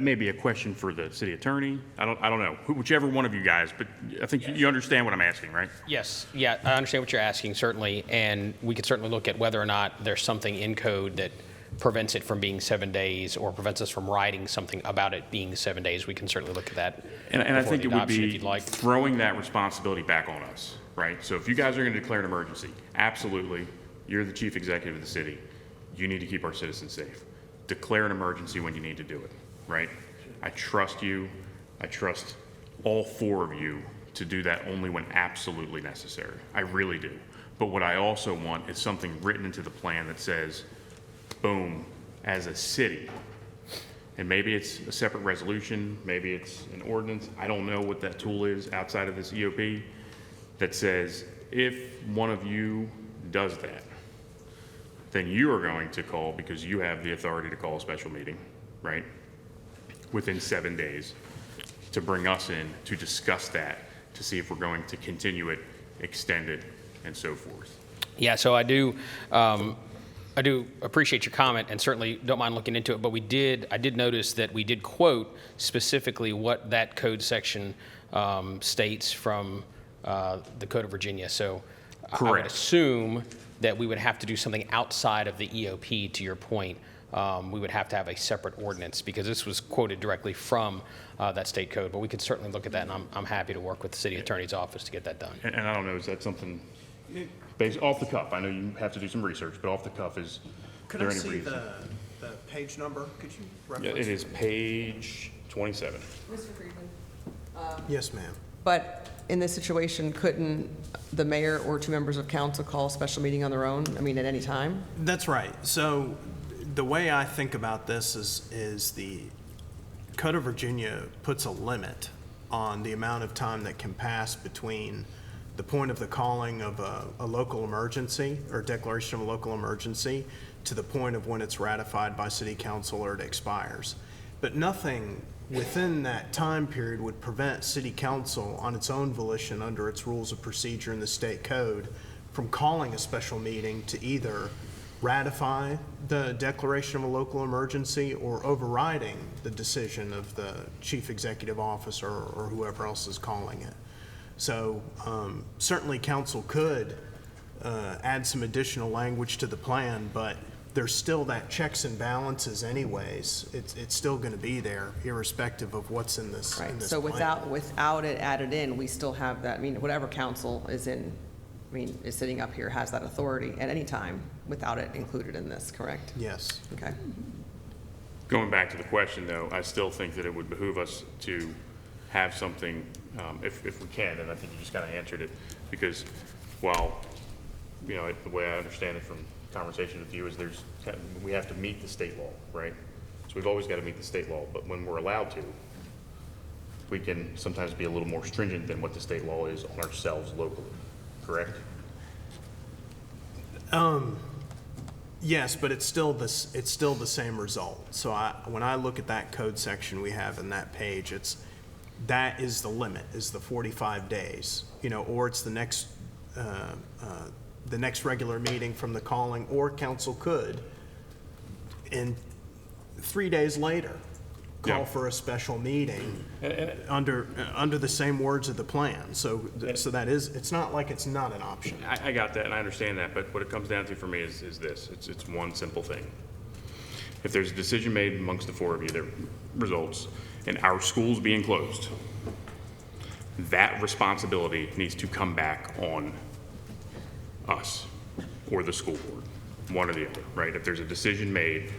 may be a question for the city attorney? I don't know, whichever one of you guys, but I think you understand what I'm asking, right? Yes, yeah, I understand what you're asking, certainly, and we could certainly look at whether or not there's something in code that prevents it from being 7 days or prevents us from writing something about it being 7 days. We can certainly look at that. And I think it would be like. throwing that responsibility back on us, right? So if you guys are going to declare an emergency, absolutely, you're the chief executive of the city. You need to keep our citizens safe. Declare an emergency when you need to do it, right? I trust you. I trust all four of you to do that only when absolutely necessary. I really do. But what I also want is something written into the plan that says, boom, as a city, and maybe it's a separate resolution, maybe it's an ordinance, I don't know what that tool is outside of this EOP, that says if one of you does that, then you are going to call, because you have the authority to call a special meeting, right, within 7 days, to bring us in to discuss that, to see if we're going to continue it, extend it, and so forth. Yeah, so I do appreciate your comment and certainly don't mind looking into it, but I did notice that we did quote specifically what that code section states from the Code of Virginia. So Correct. I would assume that we would have to do something outside of the EOP, to your point. We would have to have a separate ordinance because this was quoted directly from that state code, but we could certainly look at that, and I'm happy to work with the city attorney's office to get that done. And I don't know, is that something based off the cuff? I know you have to do some research, but off the cuff, is there any reason? The page number? Could you Yeah, reference? it is page 27. Mr. Friedman? Yes, ma'am. But in this situation, couldn't the mayor or two members of council call a special meeting on their own? I mean, at any time? That's right. So the way I think about this is the Code of Virginia puts a limit on the amount of time that can pass between the point of the calling of a local emergency or declaration of a local emergency to the point of when it's ratified by city council or it expires. But nothing within that time period would prevent city council on its own volition under its rules of procedure in the state code from calling a special meeting to either ratify the declaration of a local emergency or overriding the decision of the chief executive officer or whoever else is calling it. So certainly council could add some additional language to the plan, but there's still that checks and balances anyways. It's still going to be there irrespective of what's in this, Right, in this so plan. without it added in, we still have that, I mean, whatever council is in, I mean, is sitting up here has that authority at any time without it included in this, correct? Yes. Okay. Going back to the question, though, I still think that it would behoove us to have something, if we can, and I think you just kind of answered it, because while, you know, the way I understand it from conversation with you is we have to meet the state law, right? So we've always got to meet the state law, but when we're allowed to, we can sometimes be a little more stringent than what the state law is on ourselves locally, correct? Yes, but it's still the same result. So when I look at that code section we have in that page, that is the limit, is the 45 days, you know, or it's the next regular meeting from the calling, or council could, in 3 days later, call for a special meeting under the same words of the plan. So that is, it's not like it's not an option. I got that, and I understand that, but what it comes down to for me is this. It's one simple thing. If there's a decision made amongst the four of you that results in our schools being closed, that responsibility needs to come back on us or the school board, one or the other, right? If there's a decision made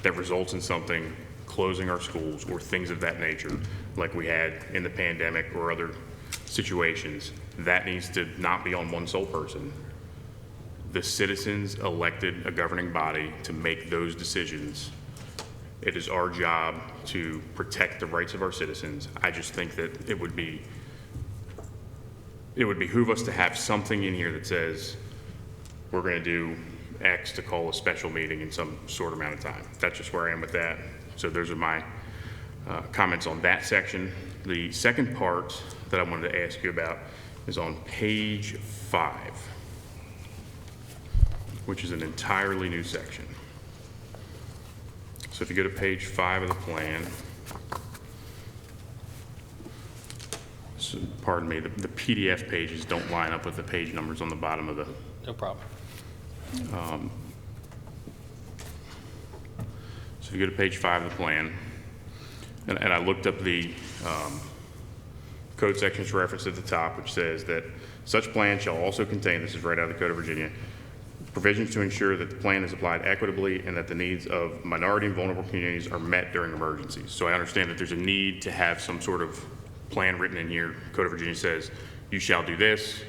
that results in something closing our schools or things of that nature, like we had in the pandemic or other situations, that needs to not be on one sole person. The citizens elected a governing body to make those decisions. It is our job to protect the rights of our citizens. I just think that it would behoove us to have something in here that says we're going to do X to call a special meeting in some short amount of time. That's just where I am with that. So those are my comments on that section. The second part that I wanted to ask you about is on page 5, which is an entirely new section. So if you go to page 5 of the plan, so, pardon me, the PDF pages don't line up with the page numbers on the bottom of the. No problem. So if you go to page 5 of the plan, and I looked up the code sections referenced at the top, which says that such plan shall also contain, this is right out of the Code of Virginia, provisions to ensure that the plan is applied equitably and that the needs of minority and vulnerable communities are met during emergencies. So I understand that there's a need to have some sort of plan written in here. Code of Virginia says you shall do this,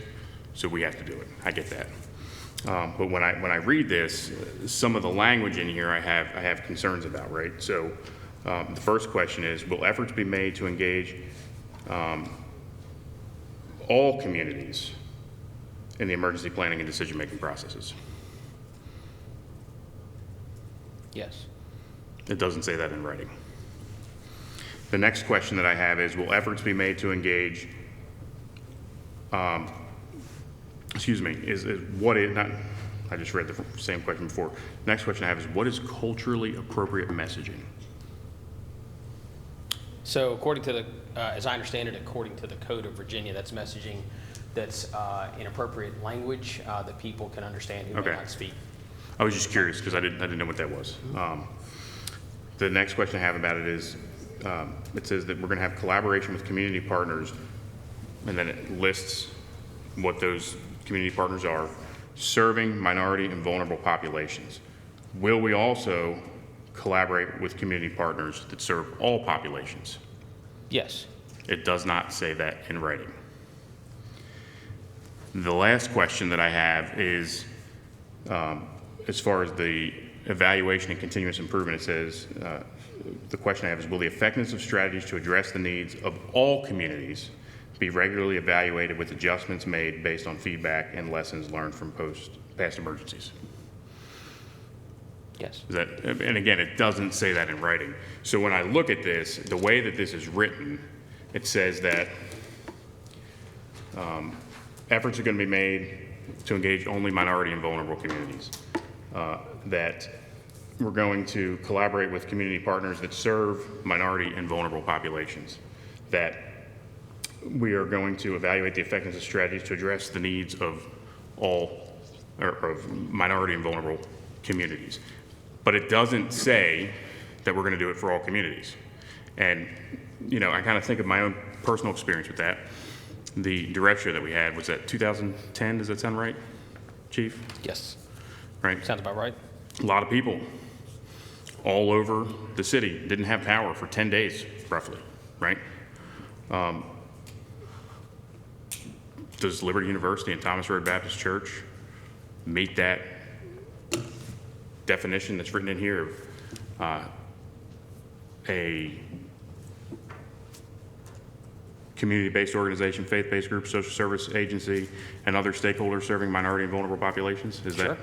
so we have to do it. I get that. But when I read this, some of the language in here I have concerns about, right? So the first question is, will efforts be made to engage all communities in the emergency planning and decision-making processes? Yes. It doesn't say that in writing. The next question that I have is, will efforts be made to engage, I just read the same question before. Next question I have is, what is culturally appropriate messaging? So according to the, as I understand it, according to the Code of Virginia, that's messaging that's inappropriate language that people can understand who may not speak. I was just curious because I didn't know what that was. The next question I have about it is, it says that we're going to have collaboration with community partners, and then it lists what those community partners are, serving minority and vulnerable populations. Will we also collaborate with community partners that serve all populations? Yes. It does not say that in writing. The last question that I have is, as far as the evaluation and continuous improvement, it says, the question I have is, will the effectiveness of strategies to address the needs of all communities be regularly evaluated with adjustments made based on feedback and lessons learned from past emergencies? Yes. And again, it doesn't say that in writing. So when I look at this, the way that this is written, it says that efforts are going to be made to engage only minority and vulnerable communities, that we're going to collaborate with community partners that serve minority and vulnerable populations, that we are going to evaluate the effectiveness of strategies to address the needs of all, or of minority and vulnerable communities. But it doesn't say that we're going to do it for all communities. And, you know, I kind of think of my own personal experience with that. The director that we had was that 2010, does that sound right, Chief? Yes. Right? Sounds about right. A lot of people all over the city didn't have power for 10 days, roughly, right? Does Liberty University and Thomas Road Baptist Church meet that definition that's written in here of a community-based organization, faith-based group, social service agency, and other stakeholders serving minority and vulnerable populations? Is Sure. that?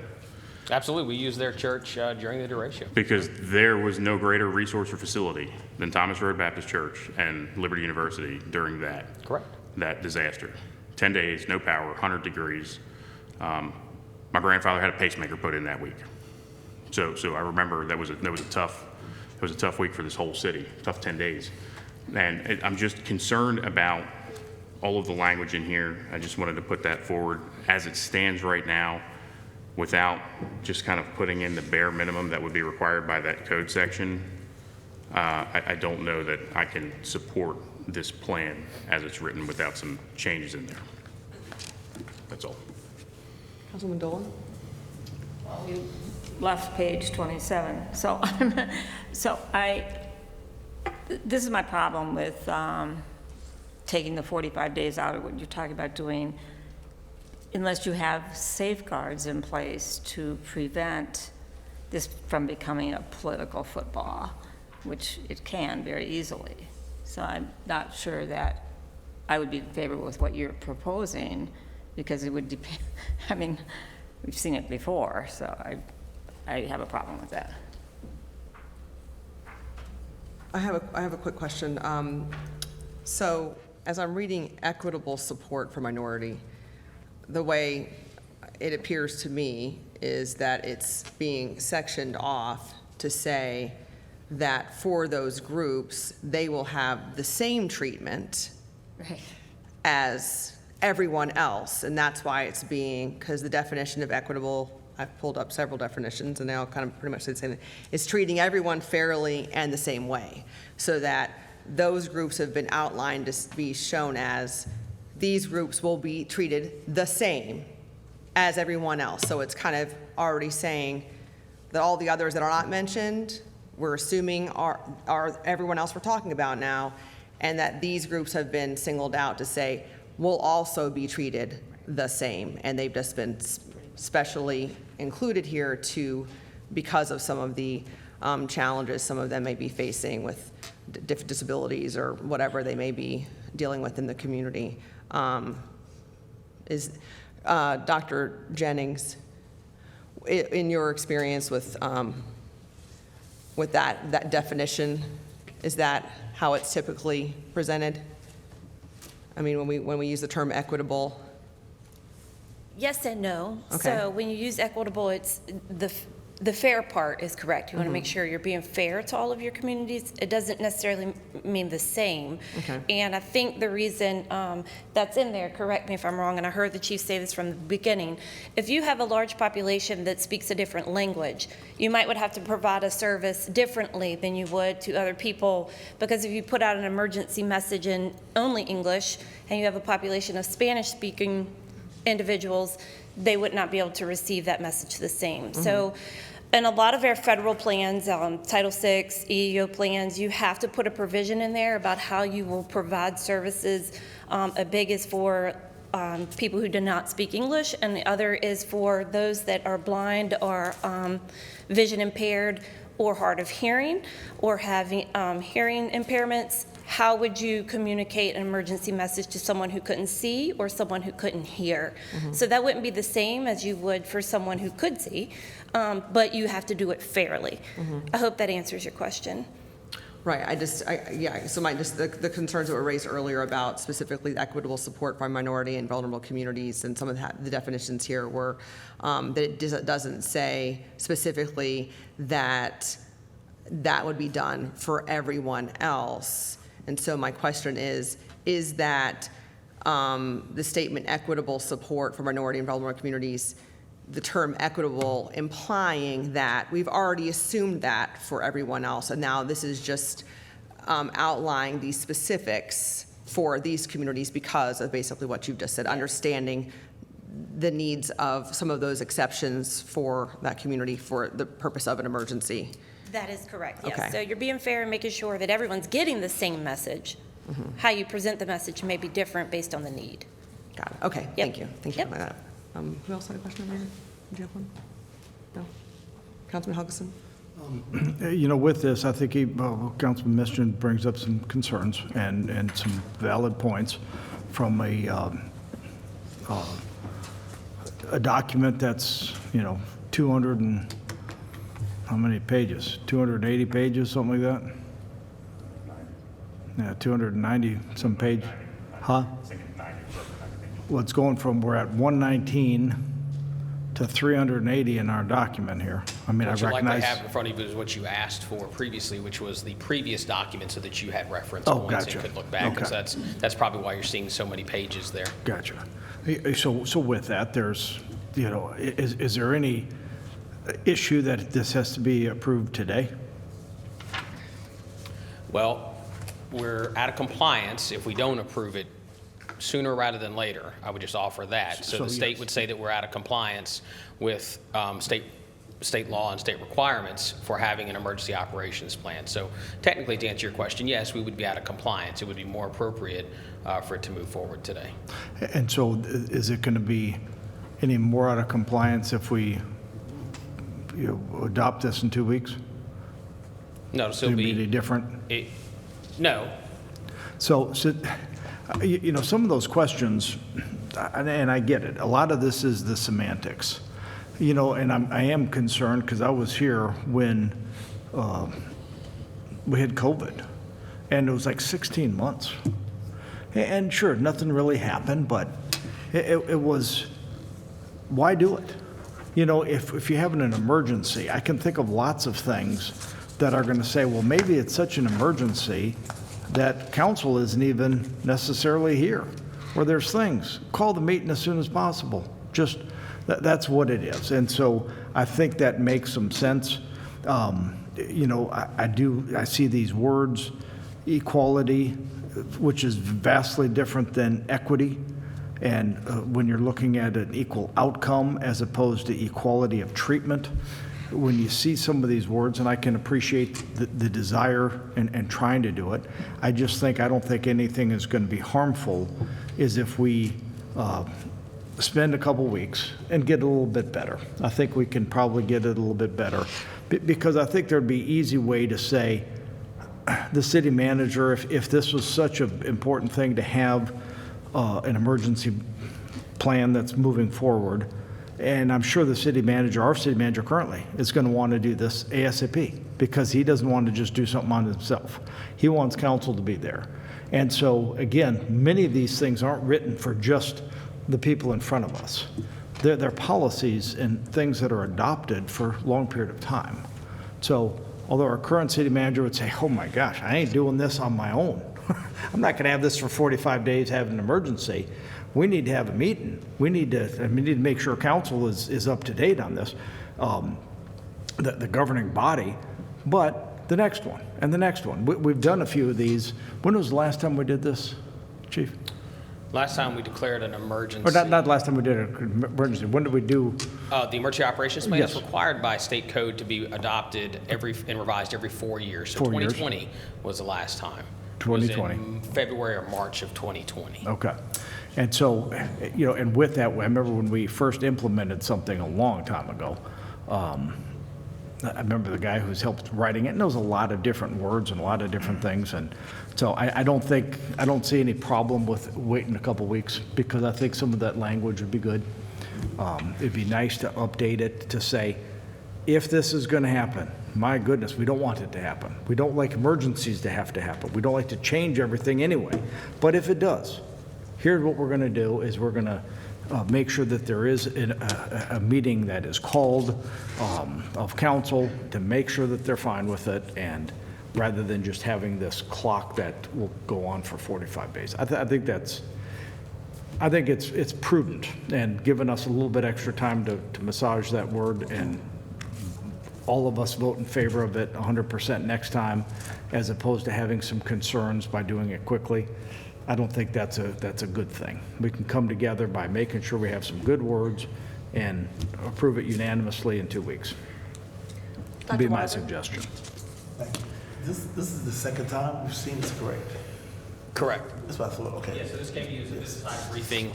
Absolutely. We use their church during the duration. Because there was no greater resource or facility than Thomas Road Baptist Church and Liberty University during that. Correct. That disaster. 10 days, no power, 100 degrees. My grandfather had a pacemaker put in that week. So I remember that was a tough week for this whole city, tough 10 days. And I'm just concerned about all of the language in here. I just wanted to put that forward as it stands right now, without just kind of putting in the bare minimum that would be required by that code section. I don't know that I can support this plan as it's written without some changes in there. That's all. Councilman Dolan? You left page 27. This is my problem with taking the 45 days out of what you're talking about doing, unless you have safeguards in place to prevent this from becoming a political football, which it can very easily. So I'm not sure that I would be in favor with what you're proposing, because it would depend. I mean, we've seen it before, so I have a problem with that. I have a quick question. So as I'm reading equitable support for minority, the way it appears to me is that it's being sectioned off to say that for those groups, they will have the same treatment as everyone else. And that's why it's being, because the definition of equitable, I've pulled up several definitions and they all kind of pretty much say the same thing. It's treating everyone fairly and the same way, so that those groups have been outlined to be shown as these groups will be treated the same as everyone else. So it's kind of already saying that all the others that are not mentioned, we're assuming are everyone else we're talking about now, and that these groups have been singled out to say will also be treated the same, and they've just been specially included here because of some of the challenges some of them may be facing with different disabilities or whatever they may be dealing with in the community. Is Dr. Jennings, in your experience with that definition, is that how it's typically presented? I mean, when we use the term equitable. Yes and no. Okay. So when you use equitable, it's the fair part is correct. You want to Mhm. make sure you're being fair to all of your communities. It doesn't necessarily mean the same. Okay. And I think the reason that's in there, correct me if I'm wrong, and I heard the chief say this from the beginning, if you have a large population that speaks a different language, you might would have to provide a service differently than you would to other people, because if you put out an emergency message in only English and you have a population of Spanish-speaking individuals, they would not be able to receive that message the same. Mm-hmm. So in a lot of our federal plans, Title VI, EEO plans, you have to put a provision in there about how you will provide services. A big is for people who do not speak English, and the other is for those that are blind or vision impaired or hard of hearing or having hearing impairments. How would you communicate an emergency message to someone who couldn't see or someone who couldn't hear? So that wouldn't be the same as you would for someone who could see, but you have to do it fairly. I hope that answers your question. Right, so the concerns that were raised earlier about specifically equitable support for minority and vulnerable communities, and some of the definitions here were that it doesn't say specifically that that would be done for everyone else. And so my question is that the statement equitable support for minority and vulnerable communities, the term equitable implying that we've already assumed that for everyone else, and now this is just outlining these specifics for these communities because of basically what you've just said, understanding the needs of some of those exceptions for that community for the purpose of an emergency. That is correct, yes. Okay. So you're being fair and making sure that everyone's getting the same message. How you present the message may be different based on the need. Got it. Okay, Yep. thank you. Thank you Yep. for that. Who else had a question over here? Did you have one? No? Councilman Helgeson? With this, I think Councilman Mischin brings up some concerns and some valid points from a document that's, 200 and, how many pages? 280 pages, something like that? Yeah, 290 some page. Huh? Well, it's going from, we're at 119 to 380 in our document here. I mean, What I you likely recognize. have in front of you is what you asked for previously, which was the previous document so that you had reference Oh, points gotcha. and could look back. Okay. So that's probably why you're seeing so many pages there. Gotcha. So with that, there's, is there any issue that this has to be approved today? Well, we're out of compliance if we don't approve it sooner rather than later. I would just offer that. So So the state yes. would say that we're out of compliance with state law and state requirements for having an emergency operations plan. So technically, to answer your question, yes, we would be out of compliance. It would be more appropriate for it to move forward today. And so is it going to be any more out of compliance if we adopt this in 2 weeks? No, it'll still It'll be any different? No. So, some of those questions, and I get it, a lot of this is the semantics. And I am concerned because I was here when we had COVID, and it was like 16 months. And sure, nothing really happened, but it was, why do it? If you're having an emergency, I can think of lots of things that are going to say, well, maybe it's such an emergency that council isn't even necessarily here. Or there's things, call the meeting as soon as possible. Just, that's what it is. And so I think that makes some sense. I see these words, equality, which is vastly different than equity. And when you're looking at an equal outcome as opposed to equality of treatment, when you see some of these words, and I can appreciate the desire and trying to do it, I don't think anything is going to be harmful is if we spend a couple weeks and get a little bit better. I think we can probably get it a little bit better because I think there'd be an easy way to say, the city manager, if this was such an important thing to have an emergency plan that's moving forward, and I'm sure the city manager, our city manager currently, is going to want to do this ASAP because he doesn't want to just do something on himself. He wants council to be there. And so, again, many of these things aren't written for just the people in front of us. They're policies and things that are adopted for a long period of time. So, although our current city manager would say, oh my gosh, I ain't doing this on my own. I'm not going to have this for 45 days, have an emergency. We need to have a meeting. We need to make sure council is up to date on this, the governing body, but the next one and the next one. We've done a few of these. When was the last time we did this, Chief? Last time we declared an emergency. Or not last time we did an emergency. When did we do? The emergency operations plan is Yes. required by state code to be adopted and revised every 4 years. So 4 years. 2020 was the last time. 2020. It was in February or March of 2020. Okay. And so, you know, and with that, I remember when we first implemented something a long time ago, I remember the guy who's helped writing it knows a lot of different words and a lot of different things. And so I don't see any problem with waiting a couple weeks, because I think some of that language would be good. It'd be nice to update it to say, if this is going to happen, my goodness, we don't want it to happen. We don't like emergencies to happen. We don't like to change everything anyway. But if it does, here's what we're going to do is we're going to make sure that there is a meeting that is called of council to make sure that they're fine with it, and rather than just having this clock that will go on for 45 days. I think it's prudent and giving us a little bit extra time to massage that word, and all of us vote in favor of it 100% next time, as opposed to having some concerns by doing it quickly. I don't think that's a good thing. We can come together by making sure we have some good words and approve it unanimously in 2 weeks. Would be my suggestion. Thank you. This is the second time we've seen this, correct? Correct. That's what I thought, okay. Yeah, so this came to you as a business time briefing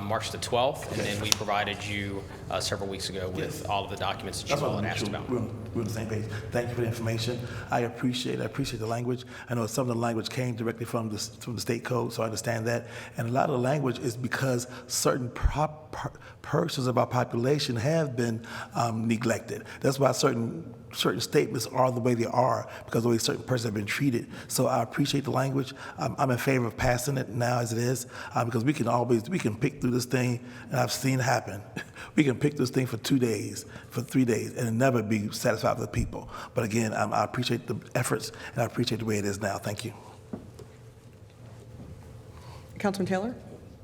March the 12th, and then we provided you several weeks ago with all of the documents that you all had asked about. We're on the same page. Thank you for the information. I appreciate the language. I know some of the language came directly from the state code, so I understand that. And a lot of the language is because certain portions of our population have been neglected. That's why certain statements are the way they are, because the way certain persons have been treated. So I appreciate the language. I'm in favor of passing it now as it is, because we can pick through this thing, and I've seen it happen. We can pick this thing for 2 days, for 3 days, and never be satisfied with the people. But again, I appreciate the efforts, and I appreciate the way it is now. Thank you. Councilman Taylor?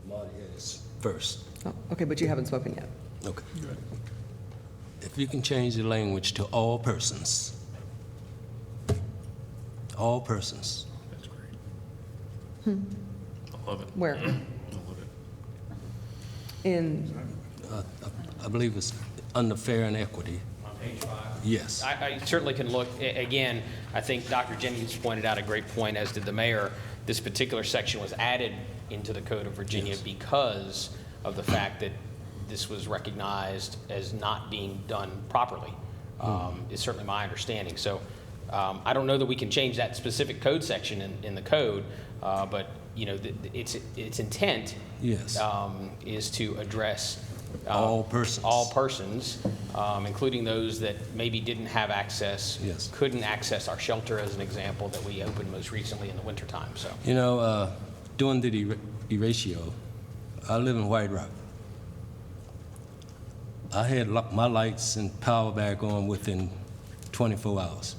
Marty is first. Oh, okay, but you haven't spoken yet. Okay. If you can change the language to all persons. All persons. That's great. I love it. Where? I love it. In, I believe it's under fair and equity. On page 5? Yes. I certainly can look. Again, I think Dr. Jennings pointed out a great point, as did the mayor. This particular section was added into the Code of Virginia because of the fact that this was recognized as not being done properly, is certainly my understanding. So I don't know that we can change that specific code section in the code, but you know, its intent Yes. is to address all persons, including those that maybe didn't have access, Yes. couldn't access our shelter, as an example, that we opened most recently in the wintertime. So, You know, during the erasio, I live in White Rock. I had my lights and power back on within 24 hours.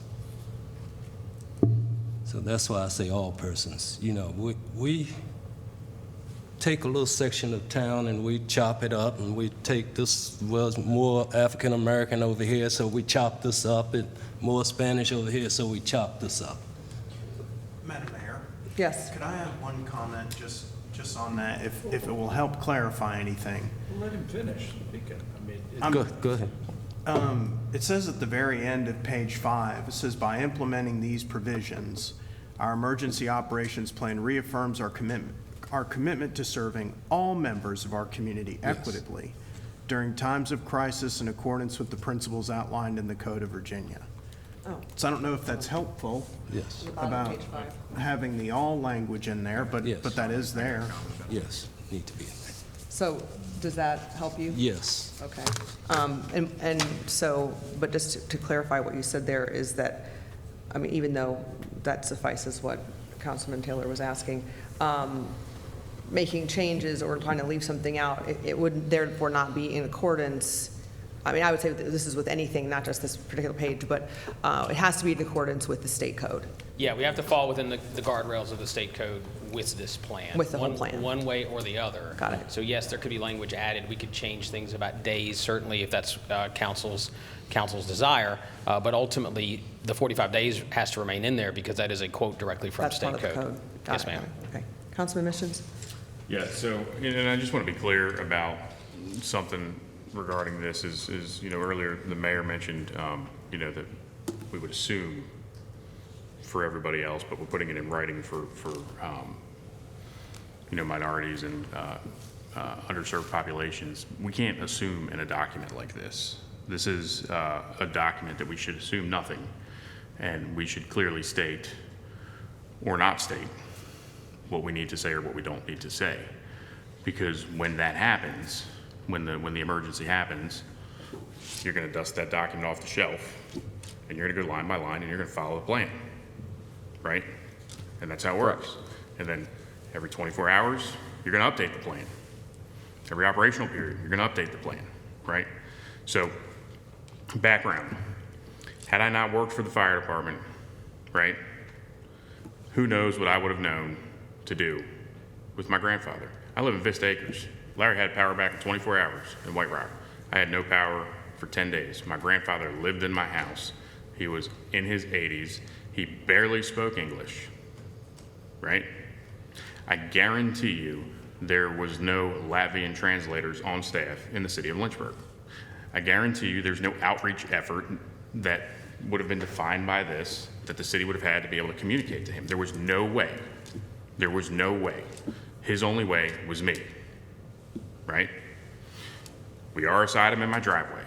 So that's why I say all persons. You know, we take a little section of town and we chop it up, and we take this, well, it's more African American over here, so we chop this up, and more Spanish over here, so we chop this up. Madam Mayor? yes. Could I have one comment just on that, if it will help clarify anything? Let him finish. Go ahead. It says at the very end of page 5, it says, by implementing these provisions, our emergency operations plan reaffirms our commitment to serving all members of our community equitably during times of crisis in accordance with the principles outlined in the Code of Virginia. Oh. So I don't know if that's helpful. Yes. About having the all language in there, but Yes. that is there. Yes, need to be in there. So does that help you? Yes. Okay. And so, but just to clarify what you said there is that, I mean, even though that suffices what Councilman Taylor was asking, making changes or trying to leave something out, it would therefore not be in accordance. I mean, I would say that this is with anything, not just this particular page, but it has to be in accordance with the state code. yeah, we have to fall within the guardrails of the state code with this plan. With the whole plan. One way or the other. Got it. So yes, there could be language added. We could change things about days, certainly, if that's council's desire. But ultimately, the 45 days has to remain in there, because that is a quote directly from That's state part of the code. code. Got Yes, it. ma'am. Okay. Councilman Missions? Yeah, so, and I just want to be clear about something regarding this is, you know, earlier the mayor mentioned, you know, that we would assume for everybody else, but we're putting it in writing for minorities and underserved populations. We can't assume in a document like this. This is a document that we should assume nothing, and we should clearly state or not state what we need to say or what we don't need to say. Because when that happens, when the emergency happens, you're going to dust that document off the shelf, and you're going to go line by line, and you're going to follow the plan, right? And that's how it works. And then every 24 hours, you're going to update the plan. Every operational period, you're going to update the plan, right? So, background. Had I not worked for the fire department, right, who knows what I would have known to do with my grandfather. I live in Vista Acres. Larry had power back in 24 hours in White Rock. I had no power for 10 days. My grandfather lived in my house. He was in his 80s. He barely spoke English, right? I guarantee you there was no Latvian translators on staff in the city of Lynchburg. I guarantee you there's no outreach effort that would have been defined by this that the city would have had to be able to communicate to him. There was no way. There was no way. His only way was me, right? We RSI'd him in my driveway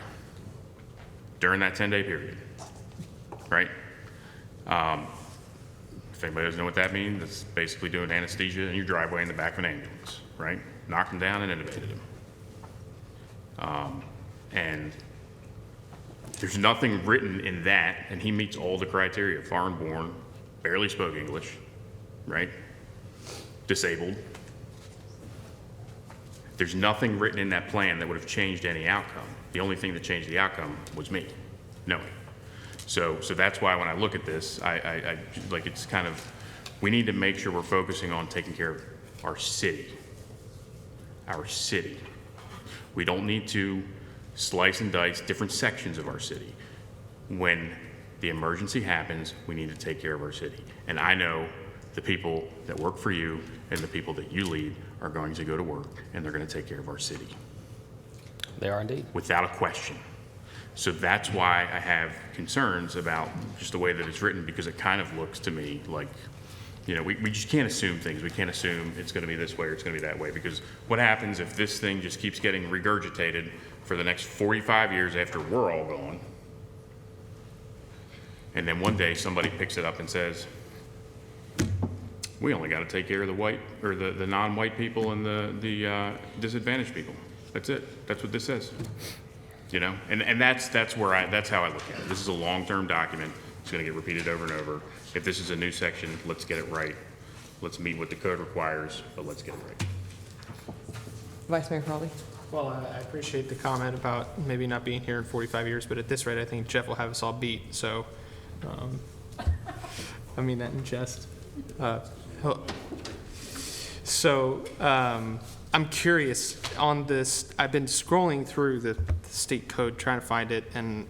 during that 10-day period, right? If anybody doesn't know what that means, it's basically doing anesthesia in your driveway in the back of an ambulance, right? Knocked him down and intubated him. And there's nothing written in that, and he meets all the criteria: foreign born, barely spoke English, right? Disabled. There's nothing written in that plan that would have changed any outcome. The only thing that changed the outcome was me knowing. So that's why when I look at this, I like, it's kind of, we need to make sure we're focusing on taking care of our city. Our city. We don't need to slice and dice different sections of our city. When the emergency happens, we need to take care of our city. And I know the people that work for you and the people that you lead are going to go to work, and they're going to take care of our city. They are indeed. Without a question. So that's why I have concerns about just the way that it's written, because it kind of looks to me like, we just can't assume things. We can't assume it's going to be this way or it's going to be that way, because what happens if this thing just keeps getting regurgitated for the next 45 years after we're all gone, and then one day somebody picks it up and says, we only got to take care of the white or the non-white people and the disadvantaged people. That's it. That's what this says. And that's how I look at it. This is a long-term document. It's going to get repeated over and over. If this is a new section, let's get it right. Let's meet what the code requires, but let's get it right. Vice Mayor Crawley. Well, I appreciate the comment about maybe not being here in 45 years, but at this rate, I think Jeff will have us all beat. So, I mean that in jest. I'm curious on this. I've been scrolling through the state code trying to find it, and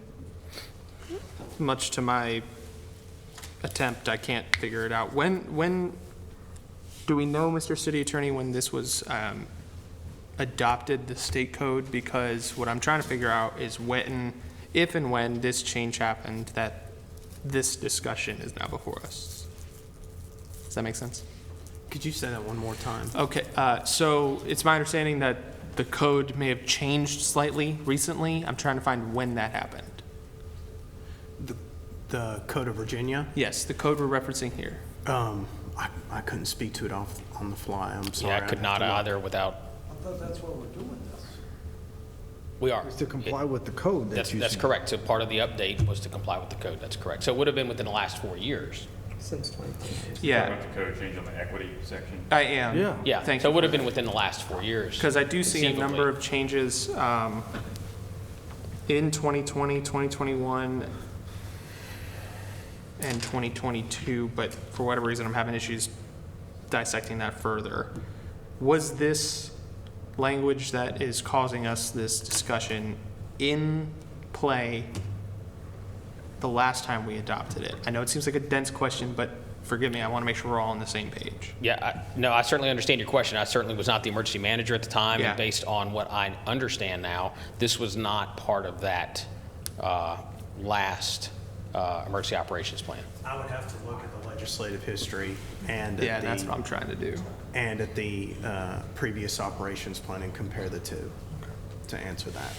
much to my attempt, I can't figure it out. When do we know, Mr. City Attorney, when this was adopted, the state code? Because what I'm trying to figure out is if and when this change happened, that this discussion is now before us. Does that make sense? Could you say that one more time? Okay, so it's my understanding that the code may have changed slightly recently. I'm trying to find when that happened. The Code of Virginia? Yes, the code we're referencing here. I couldn't speak to it on the fly. I'm sorry. Yeah, I could not either without. I thought that's why we're doing this. We are. Is to comply with the code. That's correct. So part of the update was to comply with the code. That's correct. So it would have been within the last 4 years. Since 2020. Yeah. Talking about the code change on the equity section? I am. Yeah. Thank So you. it would have been within the last 4 years. Because I do see a conceivably. number of changes in 2020, 2021, and 2022, but for whatever reason, I'm having issues dissecting that further. Was this language that is causing us this discussion in play the last time we adopted it? I know it seems like a dense question, but forgive me, I want to make sure we're all on the same page. Yeah, I certainly understand your question. I certainly was not the emergency manager at the time, Yeah. and based on what I understand now, this was not part of that last emergency operations plan. I would have to look at the legislative history and Yeah, that's what I'm trying to do. and at the previous operations plan and compare the two to answer that.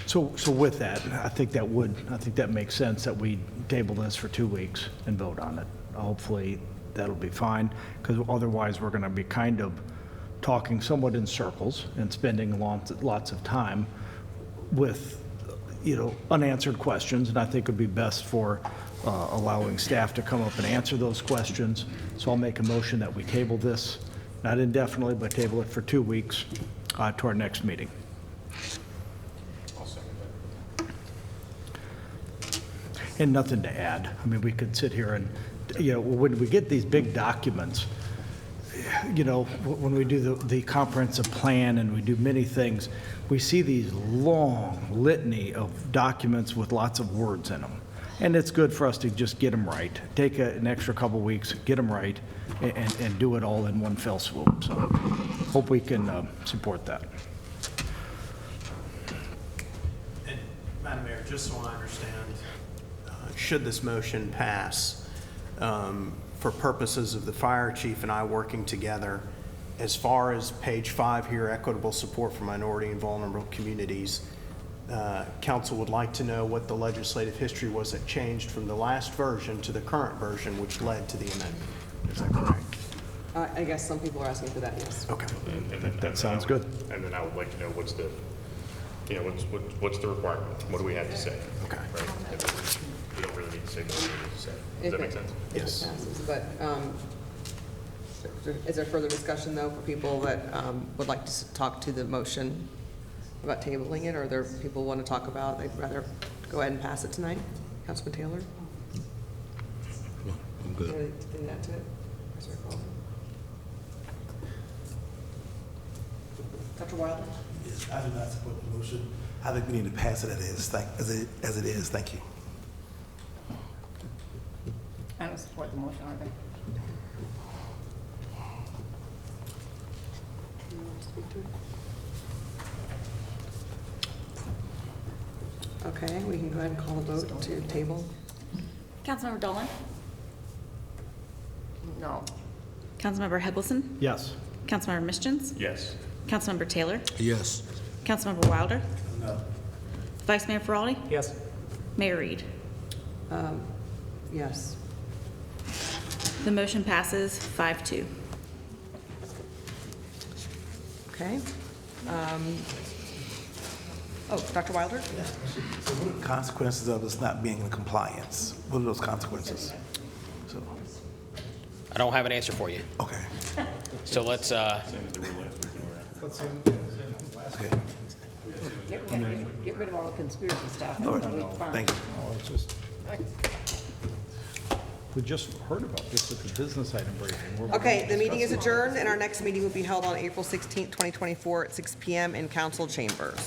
So with that, I think that makes sense that we table this for 2 weeks and vote on it. Hopefully, that'll be fine, because otherwise, we're going to be kind of talking somewhat in circles and spending lots of time with, unanswered questions, and I think it would be best for allowing staff to come up and answer those questions. So I'll make a motion that we table this, not indefinitely, but table it for 2 weeks to our next meeting. And nothing to add. I mean, we could sit here and, when we get these big documents, when we do the comprehensive plan and we do many things, we see these long litany of documents with lots of words in them. And it's good for us to just get them right. Take an extra couple weeks, get them right, and do it all in one fell swoop. So hope we can support that. And Madam Mayor, just so I understand, should this motion pass, for purposes of the fire chief and I working together, as far as page 5 here, equitable support for minority and vulnerable communities, council would like to know what the legislative history was that changed from the last version to the current version, which led to the amendment. Is that correct? I guess some people are asking for that, yes. Okay. That sounds good. And then I would like to know what's the requirement? What do we have to say? Okay. Right? We don't really need to say what we need to say. Does that make sense? Yes. But is there further discussion, though, for people that would like to talk to the motion about tabling it, or are there people who want to talk about, they'd rather go ahead and pass it tonight? Councilman Taylor? I'm good. Did that to it? Dr. Wilder? Yes, I do not support the motion. I think we need to pass it as it is. Thank you. I don't support the motion either. Okay, we can go ahead and call the vote to table. Councilmember Dolan? No. Councilmember Hegelson? Yes. Councilmember Mischins? Yes. Councilmember Taylor? Yes. Councilmember Wilder? No. Vice Mayor Ferraldi? Yes. Mayor Reed? Yes. The motion passes 5-2. Okay. Dr. Wilder? So what are the consequences of us not being in compliance? What are those consequences? So, I don't have an answer for you. okay. So let's, Okay. Get rid of all the conspiracy stuff. All right. Thank you. We just heard about this at the business item briefing. Okay, the meeting is adjourned, and our next meeting will be held on April 16th, 2024 at 6 p.m. in council chambers.